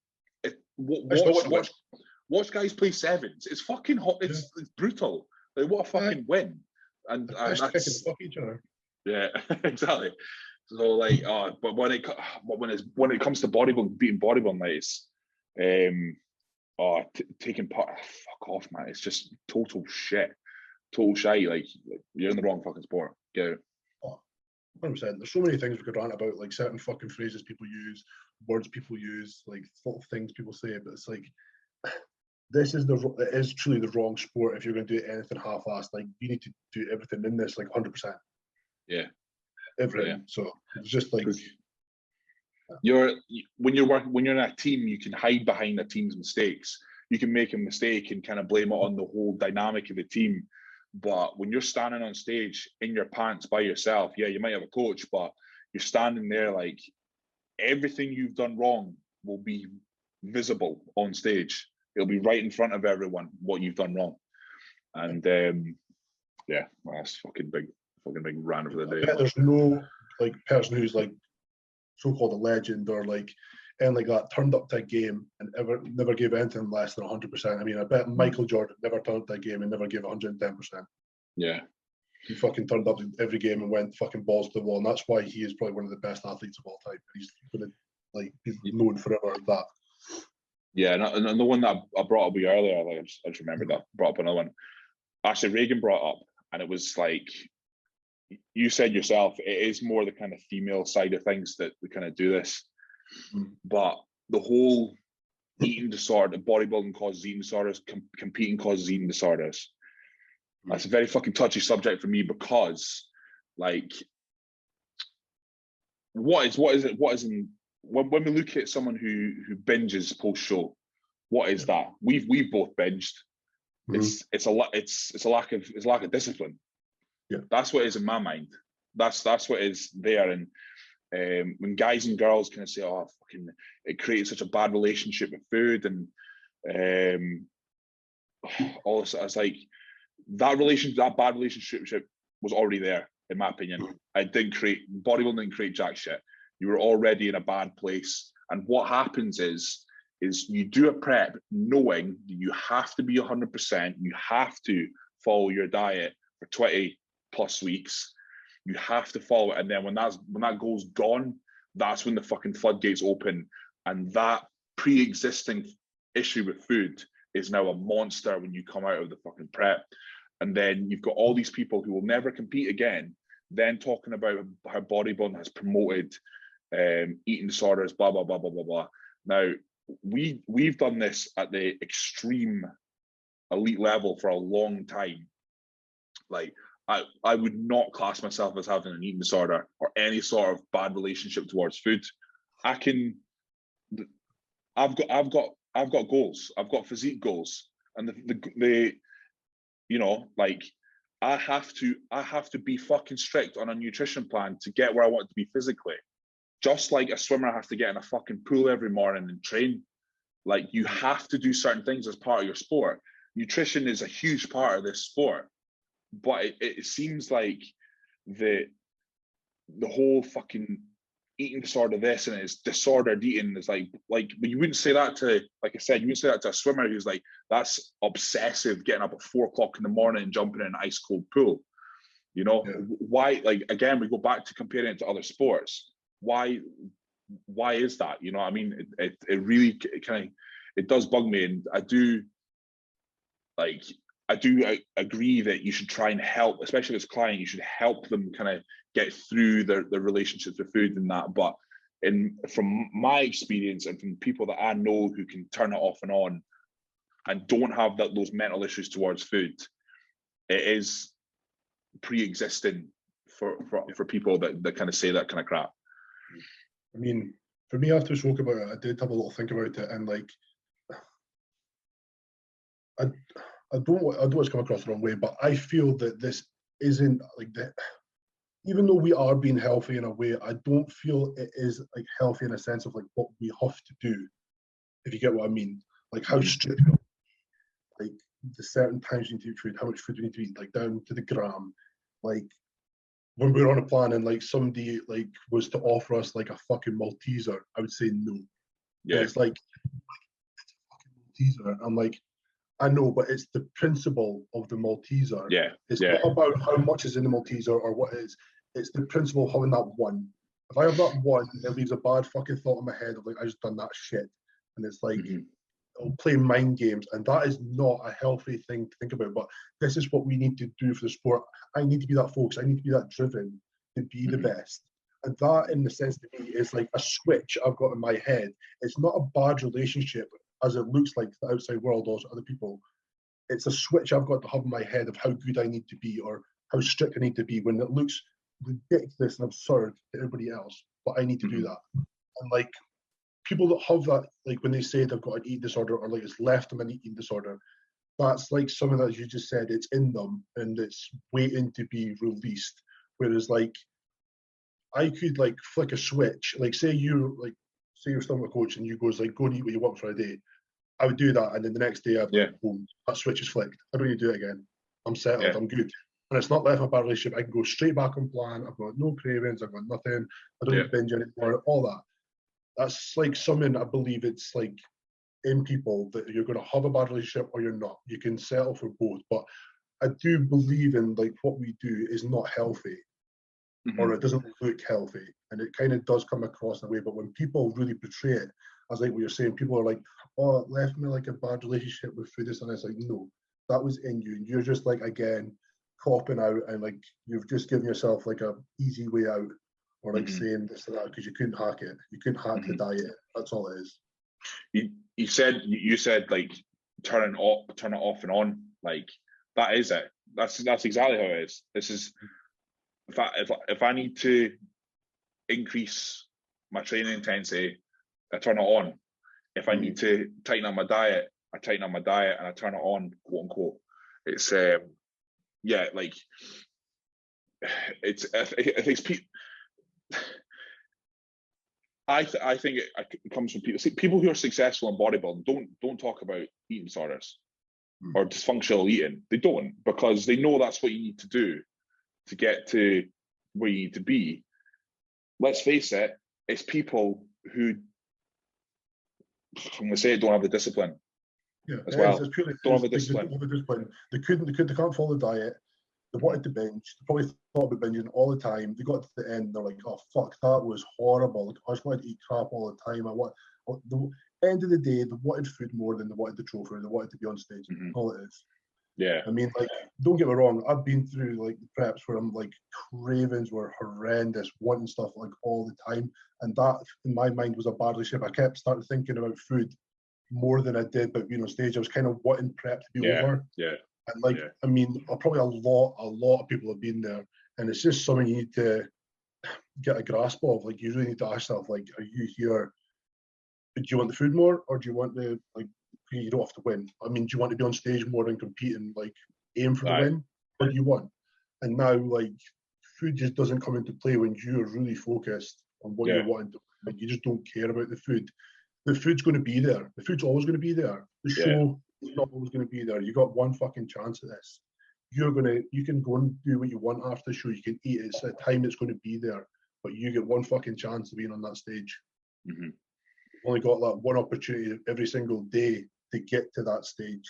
watch guys play sevens. It's fucking hot. It's brutal. Like what a fucking win. And that's fuck each other. Yeah, exactly. So like, but when it comes to bodybuilding, beating bodybuilding, like it's taking part. Fuck off, man. It's just total shit. Like you're in the wrong fucking sport. Get out. 100%. There's so many things we could rant about, like certain fucking phrases people use, words people use, like little things people say. But it's like, it is truly the wrong sport if you're going to do anything half-assed. Like you need to do everything in this like 100%. Yeah. everything. Yeah. So it's just like when you're in a team, you can hide behind a team's mistakes. You can make a mistake and kind of blame it on the whole dynamic of the team. But when you're standing on stage in your pants by yourself, yeah, you might have a coach, but you're standing there like everything you've done wrong will be visible on stage. It'll be right in front of everyone what you've done wrong. And yeah, well, that's fucking big rant for the day. There's no like person who's like so-called a legend or like and like that turned up to a game and never gave anything less than 100%. I mean, I bet Michael Jordan never turned up to a game and never gave 110%. Yeah. He fucking turned up every game and went fucking balls to the wall, and that's why he is probably one of the best athletes of all time. He's gonna like be known forever as that. Yeah, and the one that I brought up earlier, like I just remembered that, brought up another one. Actually, Reagan brought up, and it was like you said yourself, it is more the kind of female side of things that we kind of do this. But the whole eating disorder, bodybuilding causes eating disorders, competing causes eating disorders. That's a very fucking touchy subject for me because, like, when we look at someone who binges post show, what is that? We've both binged. It's a lack of discipline. Yeah, that's what it is in my mind. That's what is there. And when guys and girls kind of say, "Oh, fucking," it creates such a bad relationship with food and all this. It's like that bad relationship was already there, in my opinion. Bodybuilding didn't create jack shit. You were already in a bad place. And what happens is you do a prep knowing that you have to be 100%. You have to follow your diet for 20 plus weeks. You have to follow it. And then when that goal's gone, that's when the fucking floodgates open. And that pre-existing issue with food is now a monster when you come out of the fucking prep. And then you've got all these people who will never compete again, then talking about how bodybuilding has promoted eating disorders, blah, blah, blah, blah, blah, blah. Now, we've done this at the extreme elite level for a long time. Like, I would not class myself as having an eating disorder or any sort of bad relationship towards food. I've got goals. I've got physique goals, and the you know, like, I have to be fucking strict on a nutrition plan to get where I want to be physically. Just like a swimmer has to get in a fucking pool every morning and train. Like, you have to do certain things as part of your sport. Nutrition is a huge part of this sport. But it seems like the whole fucking eating disorder, this, and it's disordered eating is like but you wouldn't say that to, like I said, you wouldn't say that to a swimmer who's like, that's obsessive, getting up at 4 o'clock in the morning and jumping in an ice cold pool. You know, why? Like, again, we go back to comparing it to other sports. Why is that? You know what I mean? It really it does bug me, and I do agree that you should try and help, especially as a client, you should help them kind of get through their relationships with food and that. But from my experience and from people that I know who can turn it off and on and don't have those mental issues towards food, it is pre-existing for people that kind of say that kind of crap. I mean, for me, after we spoke about it, I did have a little think about it, and like, I don't want to come across the wrong way, but I feel that this isn't like that. Even though we are being healthy in a way, I don't feel it is like healthy in a sense of like what we have to do, if you get what I mean. Like how strict, like the certain times you need to eat food, how much food we need to eat, like down to the gram. Like when we're on a plan and like somebody like was to offer us like a fucking Malteser, I would say no. Yeah, it's like it's a fucking Malteser. I'm like, I know, but it's the principle of the Malteser. Yeah. It's not about how much is in the Malteser or what is. It's the principle of having that one. If I have that one, it leaves a bad fucking thought in my head of like, I just done that shit. And it's like, I'll play mind games. And that is not a healthy thing to think about. But this is what we need to do for the sport. I need to be that focused. I need to be that driven to be the best. And that, in the sense to me, is like a switch I've got in my head. It's not a bad relationship as it looks like to the outside world or to other people. It's a switch I've got to have in my head of how good I need to be or how strict I need to be when it looks ridiculous and absurd to everybody else, but I need to do that. And like people that have that, like when they say they've got an eating disorder or like it's left them an eating disorder, that's like something that you just said, it's in them and it's waiting to be released. Whereas like I could like flick a switch, like say you're still my coach and you goes like, go and eat what you want for a day. I would do that, and then the next day I'd be like, boom, that switch is flicked. I don't need to do it again. I'm settled, I'm good. And it's not left my bad relationship. I can go straight back on plan. I've got no cravings, I've got nothing. I don't need to binge anymore, all that. That's like something I believe it's like in people that you're going to have a bad relationship or you're not. You can settle for both. But I do believe in like what we do is not healthy or it doesn't look healthy. And it kind of does come across in a way. But when people really portray it, as like what you're saying, people are like, oh, it left me like a bad relationship with food. And it's like, no, that was in you. And you're just like, again, copping out and like you've just given yourself like a easy way out or like saying this and that because you couldn't hack it. You couldn't hack the diet. That's all it is. You said like turn it off and on. Like that is it. That's exactly how it is. This is if I need to increase my training intensity, I turn it on. If I need to tighten up my diet, I tighten up my diet and I turn it on, quote unquote. It's like it's I think I think it comes from people. See, people who are successful in bodybuilding don't talk about eating disorders or dysfunctional eating. They don't, because they know that's what you need to do to get to where you need to be. Let's face it, it's people who, I'm going to say it, don't have the discipline. Yeah, as well. It's purely, don't have the discipline. They can't follow the diet. They wanted to binge. They probably thought about binging all the time. They got to the end, they're like, oh fuck, that was horrible. Like, I just wanted to eat crap all the time. The end of the day, they wanted food more than they wanted the trophy. They wanted to be on stage. All it is. Yeah. I mean, like, don't get me wrong, I've been through like the preps where I'm like, cravings were horrendous, wanting stuff like all the time. And that in my mind was a bad relationship. I kept starting thinking about food more than I did about being on stage. I was kind of wanting prep to be over. Yeah. And like, I mean, probably a lot of people have been there, and it's just something you need to get a grasp of. Like, you really need to ask yourself, like, are you here? Do you want the food more, or do you want the, like, you don't have to win? I mean, do you want to be on stage more and compete and like aim for the win? What do you want? And now, like, food just doesn't come into play when you're really focused on what you're wanting to. Like, you just don't care about the food. The food's going to be there. The food's always going to be there. The show is not always going to be there. You got one fucking chance at this. You can go and do what you want after the show. You can eat it. It's a time it's going to be there, but you get one fucking chance of being on that stage. You've only got that one opportunity every single day to get to that stage.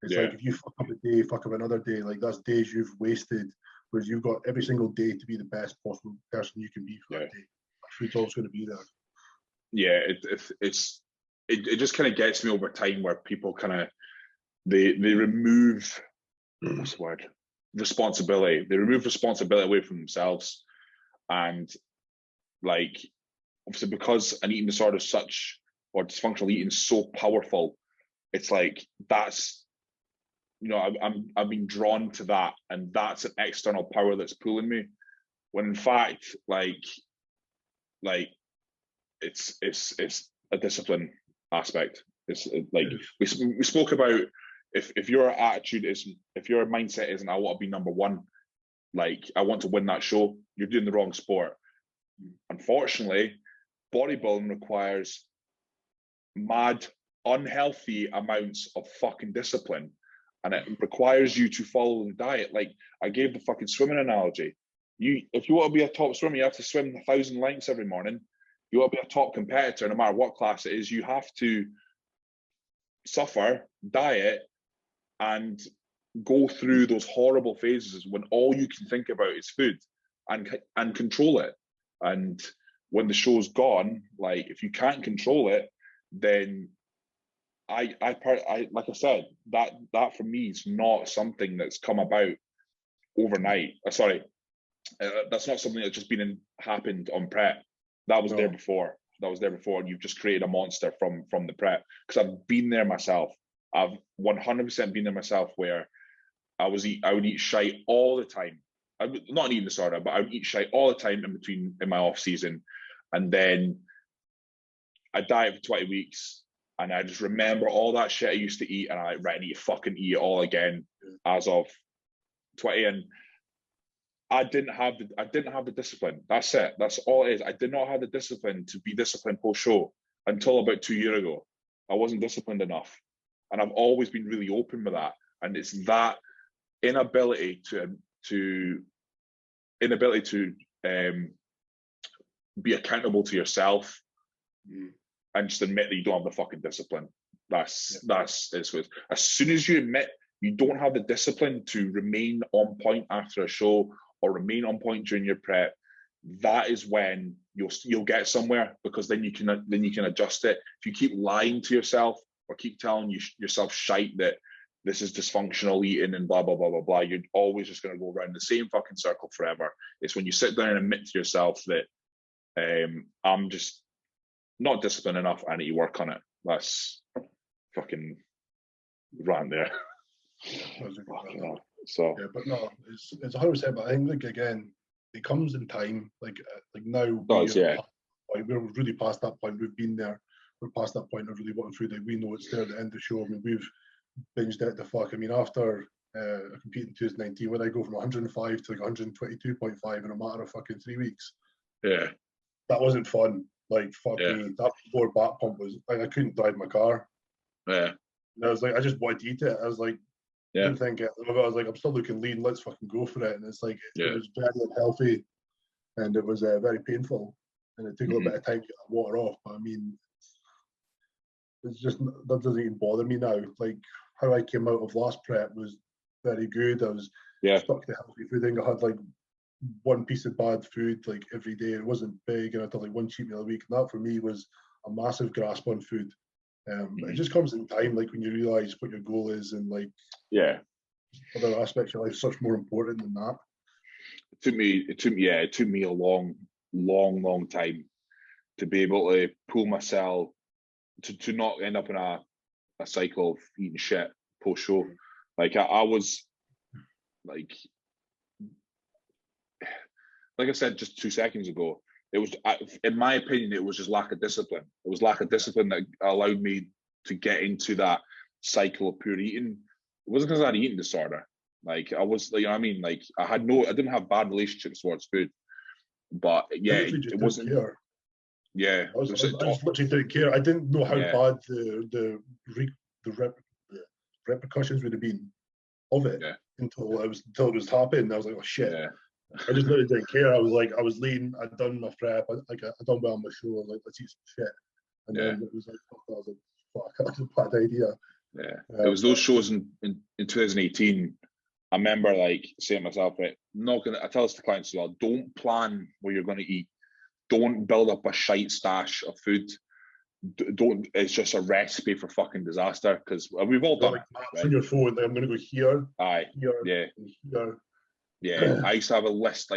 It's like, if you fuck up a day, fuck up another day, like, that's days you've wasted, whereas you've got every single day to be the best possible person you can be for that day. Food's always going to be there. Yeah, it just kind of gets me over time where people kind of they remove what's the word, responsibility. They remove responsibility away from themselves, and like, obviously, because an eating disorder is such, or dysfunctional eating is so powerful, it's like, that's, you know, I'm being drawn to that, and that's an external power that's pulling me, when in fact, like it's a discipline aspect. It's like we spoke about, if your attitude isn't, if your mindset isn't, I want to be number one, like, I want to win that show, you're doing the wrong sport. Unfortunately, bodybuilding requires mad, unhealthy amounts of fucking discipline, and it requires you to follow the diet. Like, I gave the fucking swimming analogy. If you want to be a top swimmer, you have to swim 1,000 lengths every morning. You want to be a top competitor, no matter what class it is, you have to suffer, diet, and go through those horrible phases when all you can think about is food, and control it. And when the show's gone, like, if you can't control it, then I like I said, that for me is not something that's come about overnight. That's not something that's just happened on prep. That was there before. And you've just created a monster from the prep. Because I've been there myself. I've 100% been there myself, where I would eat shite all the time. not an eating disorder, but I would eat shite all the time in my off season, and then I diet for 20 weeks, and I just remember all that shit I used to eat, and I right, I need to fucking eat it all again as of 20, and I didn't have the discipline. That's it. That's all it is. I did not have the discipline to be disciplined post show until about 2 years ago. I wasn't disciplined enough, and I've always been really open with that. And it's that inability to be accountable to yourself and just admit that you don't have the fucking discipline. That's what. As soon as you admit you don't have the discipline to remain on point after a show or remain on point during your prep, that is when you'll get somewhere, because then you can adjust it. If you keep lying to yourself or keep telling yourself shite that this is dysfunctional eating and blah blah blah blah blah, you're always just going to go around the same fucking circle forever. It's when you sit down and admit to yourself that I'm just not disciplined enough, I need to work on it. That's fucking rant there. So yeah, but no, it's 100%. But I think, like, again, it comes in time. Like now, we're really past that point. We've been there. We're past that point of really wanting food. Like, we know it's there at the end of the show. I mean, we've binged it the fuck. I mean, after I competed in 2019, when I go from 105 to like 122.5 in a matter of fucking 3 weeks. Yeah, that wasn't fun. Like, fuck me, that lower back pump was like, I couldn't drive my car. Yeah, and I was like, I just wanted to eat it. I was like, I didn't think it. I was like, I'm still looking lean. Let's fucking go for it. And it's like, it was very unhealthy, and it was very painful, and it took a little bit of time to get that water off. But I mean, it's just, that doesn't even bother me now. Like, how I came out of last prep was very good. I was stuck to healthy food thing. I had like one piece of bad food like every day. It wasn't big, and I had like one cheat meal a week. And that for me was a massive grasp on food. It just comes in time, like when you realise what your goal is, and like other aspects of your life such more important than that. It took me a long time to be able to pull myself to not end up in a cycle of eating shit post show. Like I was like I said just 2 seconds ago, it was, in my opinion, it was just lack of discipline. It was lack of discipline that allowed me to get into that cycle of pure eating. It wasn't because I had an eating disorder. Like, I was, like, you know what I mean? Like, I didn't have bad relationships towards food. But yeah, it wasn't. Care. Yeah, I just literally didn't care. I didn't know how bad the repercussions would have been of it until it was happening. I was like, oh shit. Yeah. I just literally didn't care. I was like, I was lean. I'd done my prep. I done well on my show. I was like, let's eat some shit. And then it was like, I was like, fuck, that's a bad idea. Yeah, it was those shows in 2018. I remember like saying to myself, right, I tell this to clients as well, don't plan what you're going to eat. Don't build up a shite stash of food. It's just a recipe for fucking disaster, because we've all done like it. Maps on your phone, like, I'm going to go here, here. Yeah. I used to have a list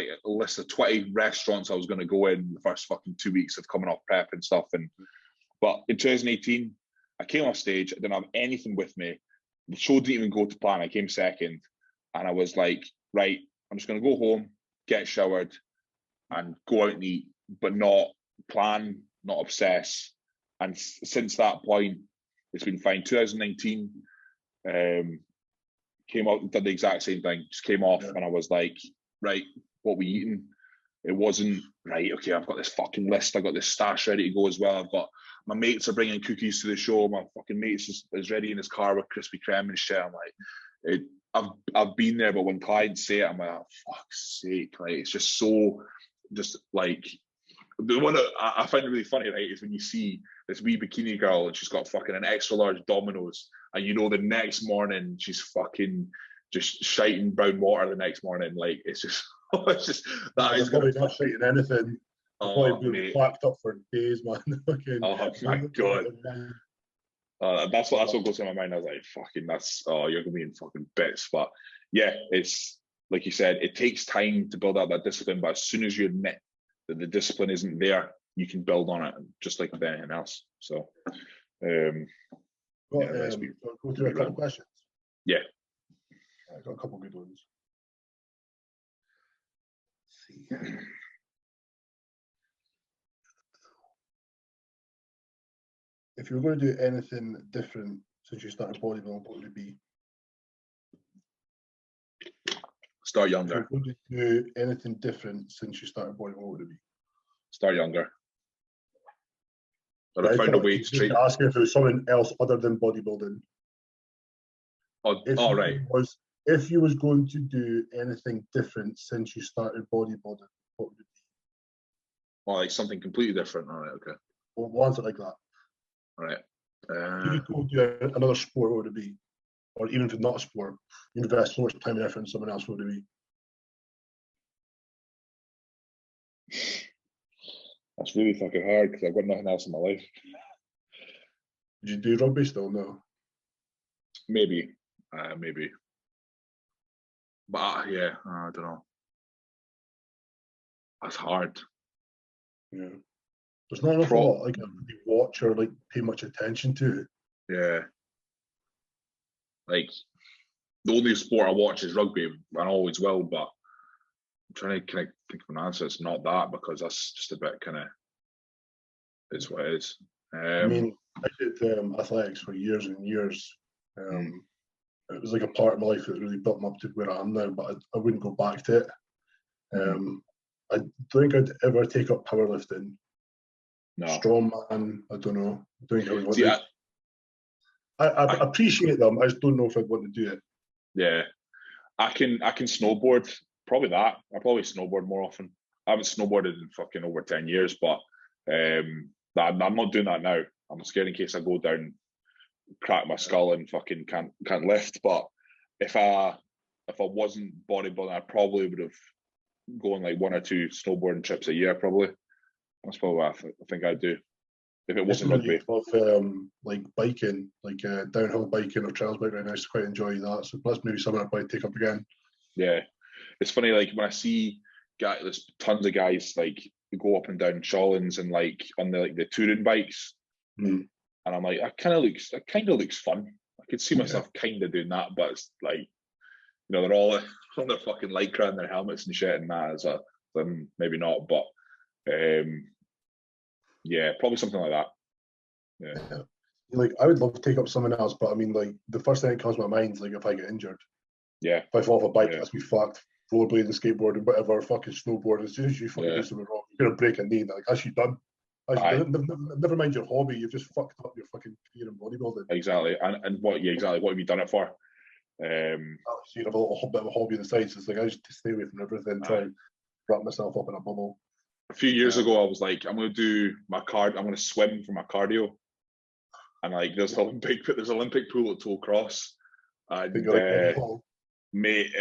of 20 restaurants I was going to go in the first fucking 2 weeks of coming off prep and stuff. But in 2018, I came off stage. I didn't have anything with me. The show didn't even go to plan. I came second, and I was like, right, I'm just going to go home, get showered, and go out and eat, but not plan, not obsess. And since that point, it's been fine. 2019, came out and did the exact same thing. Just came off, and I was like, right, what we eating? It wasn't right. Okay, I've got this fucking list. I've got this stash ready to go as well. I've got my mates are bringing cookies to the show. My fucking mates is ready in his car with Krispy Kreme and shit. I'm like, I've been there, but when clients say it, I'm like, oh, fuck's sake! Like, it's just so, just like, the one that I find it really funny, right, is when you see this wee bikini girl and she's got fucking an extra large Domino's, and you know the next morning she's fucking just shiting brown water the next morning. Like, it's just, it's just that is probably not shiting anything. Probably been packed up for days, man. Oh my god. That's what goes through my mind. I was like, fucking, you're gonna be in fucking bits. But yeah, it's like you said, it takes time to build out that discipline. But as soon as you admit that the discipline isn't there, you can build on it, just like with anything else. So, go through a couple questions. Yeah, I got a couple good ones. see. If you were going to do anything different since you started bodybuilding, what would it be? Start If younger. you're going to do anything different since you started bodybuilding, what would it be? Start younger. But I found a way to train. Ask if it was something else other than bodybuilding. If you was going to do anything different since you started bodybuilding, what would it be? Well, like something completely different. All right, okay. Well, ones like that. All right. If you could do another sport, what would it be? Or even if it's not a sport, you invest so much time and effort in someone else, what would it be? That's really fucking hard because I've got nothing else in my life. Did you do rugby still? No. Maybe. But yeah, I don't know. That's hard. Yeah. There's not enough lot like I really watch or like pay much attention to it. Yeah. Like the only sport I watch is rugby, and always will. But I'm trying to kind of think of an answer. It's not that because that's just a bit kind of. It's what it is. I mean, I did athletics for years and years. It was like a part of my life that really built me up to where I am now. But I wouldn't go back to it. I don't think I'd ever take up powerlifting. No. Strongman, I don't know. I don't think I would want to. I appreciate them. I just don't know if I'd want to do it. Yeah, I can snowboard. Probably that. I probably snowboard more often. I haven't snowboarded in fucking over 10 years, but I'm not doing that now. I'm scared in case I go down, crack my skull, and fucking can't lift. But if I wasn't bodybuilding, I probably would have gone like 1 or 2 snowboarding trips a year. Probably. That's probably what I think I'd do if it wasn't rugby. Like biking, like downhill biking or trails bike right now. I used to quite enjoy that. So that's maybe something I'd probably take up again. Yeah, it's funny. Like when I see there's tons of guys like go up and down Shawlands and like on the touring bikes, and I'm like, that kind of looks fun. I could see myself kind of doing that, but it's like, they're all on their fucking lycra and their helmets and shit and that. So maybe not, but. Yeah, probably something like that. Yeah. Like I would love to take up someone else, but I mean, like the first thing that comes to my mind is like if I get injured. Yeah. If I fall off a bike, that's me fucked. Rollerblading, skateboarding, whatever, fucking snowboard. As soon as you fucking do something wrong, you're gonna break a knee. Like, that's you done. Never mind your hobby. You've just fucked up your fucking career in bodybuilding. Exactly. And what have you done it for? So you have a little bit of a hobby on the side. So it's like I just stay away from everything. Try and wrap myself up in a bubble. A few years ago, I was like, I'm going to do I'm going to swim for my cardio, and like there's an Olympic pool at Toll Cross, and mate,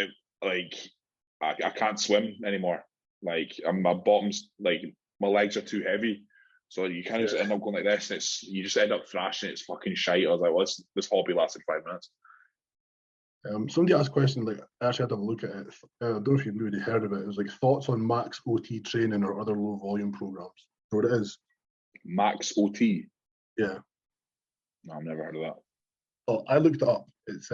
I can't swim anymore. Like my bottom's like my legs are too heavy, so you kind of just end up going like this, and you just end up thrashing. It's fucking shite. I was like, well, this hobby lasted 5 minutes. Somebody asked a question, like, actually I had to look at it. I don't know if you've really heard of it. It was like thoughts on max OT training or other low volume programs. You know what it is? Max OT? Yeah. No, I've never heard of that. Oh, I looked it up. It's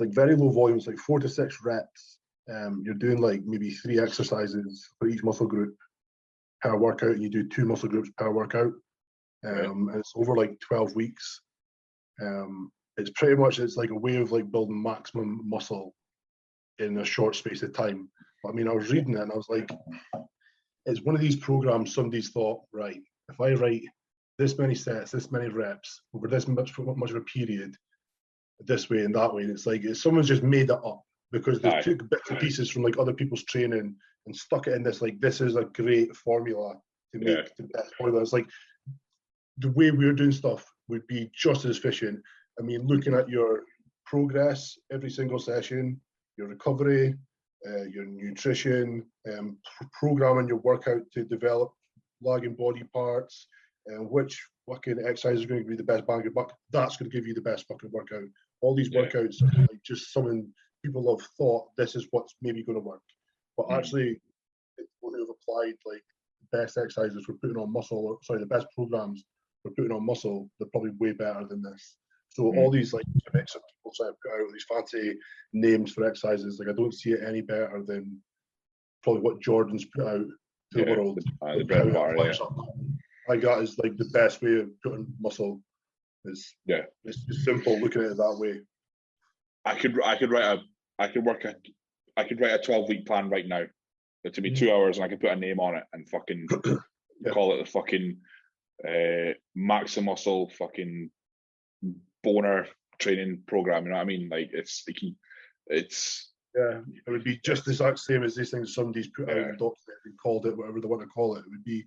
like very low volumes, like 4 to 6 reps. You're doing like maybe 3 exercises for each muscle group per workout, and you do 2 muscle groups per workout. And it's over like 12 weeks. It's pretty much, it's like a way of like building maximum muscle in a short space of time. But I mean, I was reading it and I was like, it's one of these programs somebody's thought, right, if I write this many sets, this many reps over this much of a period, this way and that way, and it's like someone's just made it up because they took bits and pieces from like other people's training and stuck it in this, like, this is a great formula to make the best formula. It's like the way we're doing stuff would be just as efficient. I mean, looking at your progress every single session, your recovery, your nutrition, programming your workout to develop lagging body parts, and which fucking exercise is going to be the best bang of buck. That's going to give you the best fucking workout. All these workouts are like just something people have thought this is what's maybe going to work, but actually, people who have applied like the best exercises for putting on muscle, the best programs for putting on muscle, they're probably way better than this. So all these like gimmicks that people try to put out, these fancy names for exercises, like I don't see it any better than probably what Jordan's put out to the world. The bread and butter, I think that is like the best way of putting muscle. It's just simple looking at it that way. I could write a 12-week plan right now. It took me 2 hours and I could put a name on it and fucking call it the fucking Maximuscle fucking boner training program. You know what I mean? Like it's it would be just the exact same as these things somebody's put out and called it whatever they want to call it. It would be.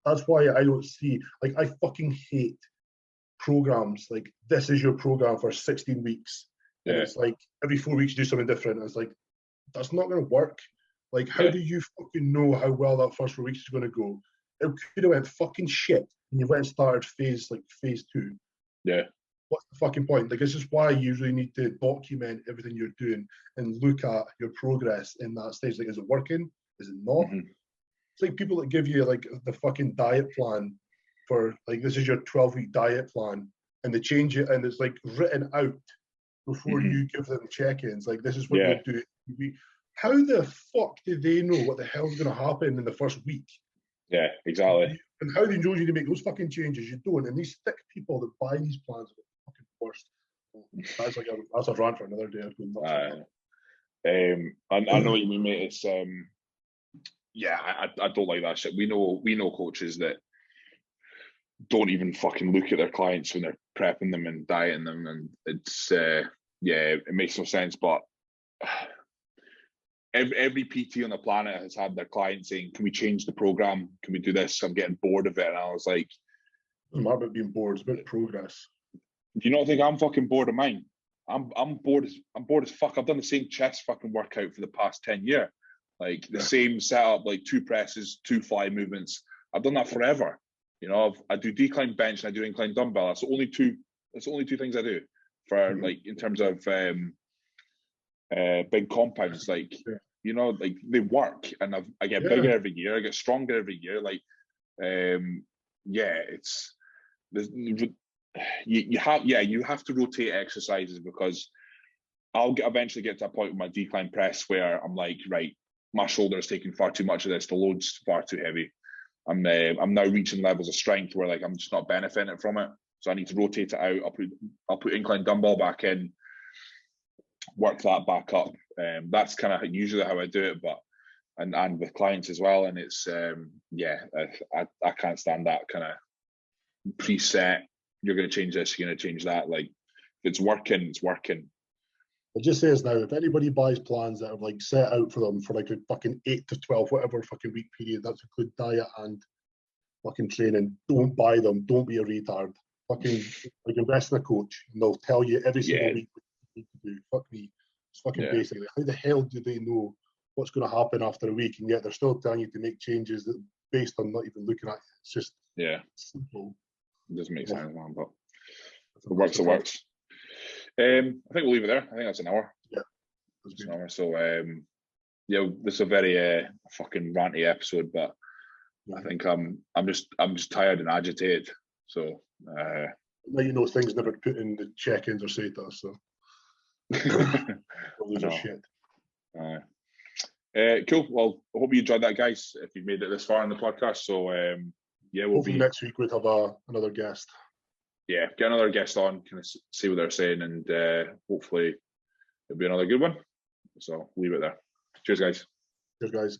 That's why I don't see, like, I fucking hate programs like this is your program for 16 weeks. And it's like every 4 weeks you do something different. And it's like, that's not going to work. Like, how do you fucking know how well that first 4 weeks is going to go? It could have went fucking shit and you went and started phase 2. Yeah. What's the fucking point? Like, this is why you usually need to document everything you're doing and look at your progress in that stage. Like, is it working? Is it not? It's like people that give you like the fucking diet plan for like, this is your 12-week diet plan, and they change it and it's like written out before you give them check-ins. Like, this is what you'll do. How the fuck do they know what the hell's going to happen in the first week? Yeah, exactly. And how do you know you need to make those fucking changes? You don't. And these thick people that buy these plans are the fucking worst. That's a rant for another day. I know what you mean, mate. It's I don't like that shit. We know coaches that don't even fucking look at their clients when they're prepping them and dieting them, and it's it makes no sense. But every PT on the planet has had their client saying, "Can we change the program? Can we do this? I'm getting bored of it." And I was like, "It's not about being bored; it's about progress." Do you not think I'm fucking bored of mine? I'm bored as fuck. I've done the same chest fucking workout for the past 10 years. Like the same setup, like 2 presses, 2 fly movements. I've done that forever. You know, I do decline bench and I do incline dumbbell. That's the only two things I do for like in terms of big compounds. Like you know, like they work, and I get bigger every year. I get stronger every year. Like it's you have to rotate exercises, because I'll eventually get to a point with my decline press where I'm like, right, my shoulder is taking far too much of this. The load's far too heavy. I'm now reaching levels of strength where like I'm just not benefiting from it. So I need to rotate it out. I'll put incline dumbbell back in, work that back up. That's kind of usually how I do it, but and with clients as well. And it's I can't stand that kind of preset. You're going to change this. You're going to change that. Like if it's working, it's working. It just says now, if anybody buys plans that are like set out for them for like a fucking 8 to 12, whatever fucking week period, that's include diet and fucking training, don't buy them. Don't be a retard. Fucking like invest in a coach and they'll tell you every single week what you need to do. Fuck me. It's fucking basic. How the hell do they know what's going to happen after a week, and yet they're still telling you to make changes that based on not even looking at it? It's just simple. It doesn't make sense, man, but it works. It works. I think we'll leave it there. I think that's an hour. Yeah, that's an hour. So, this is a very fucking ranty episode, but I think I'm just tired and agitated. So, now you know things never put in the check-ins or say to us. So, lose your shit. Cool. Well, I hope you enjoyed that, guys. If you've made it this far in the podcast, so hopefully next week we'll have another guest. Yeah, get another guest on, kind of see what they're saying, and hopefully it'll be another good one. So leave it there. Cheers, guys. Cheers, guys.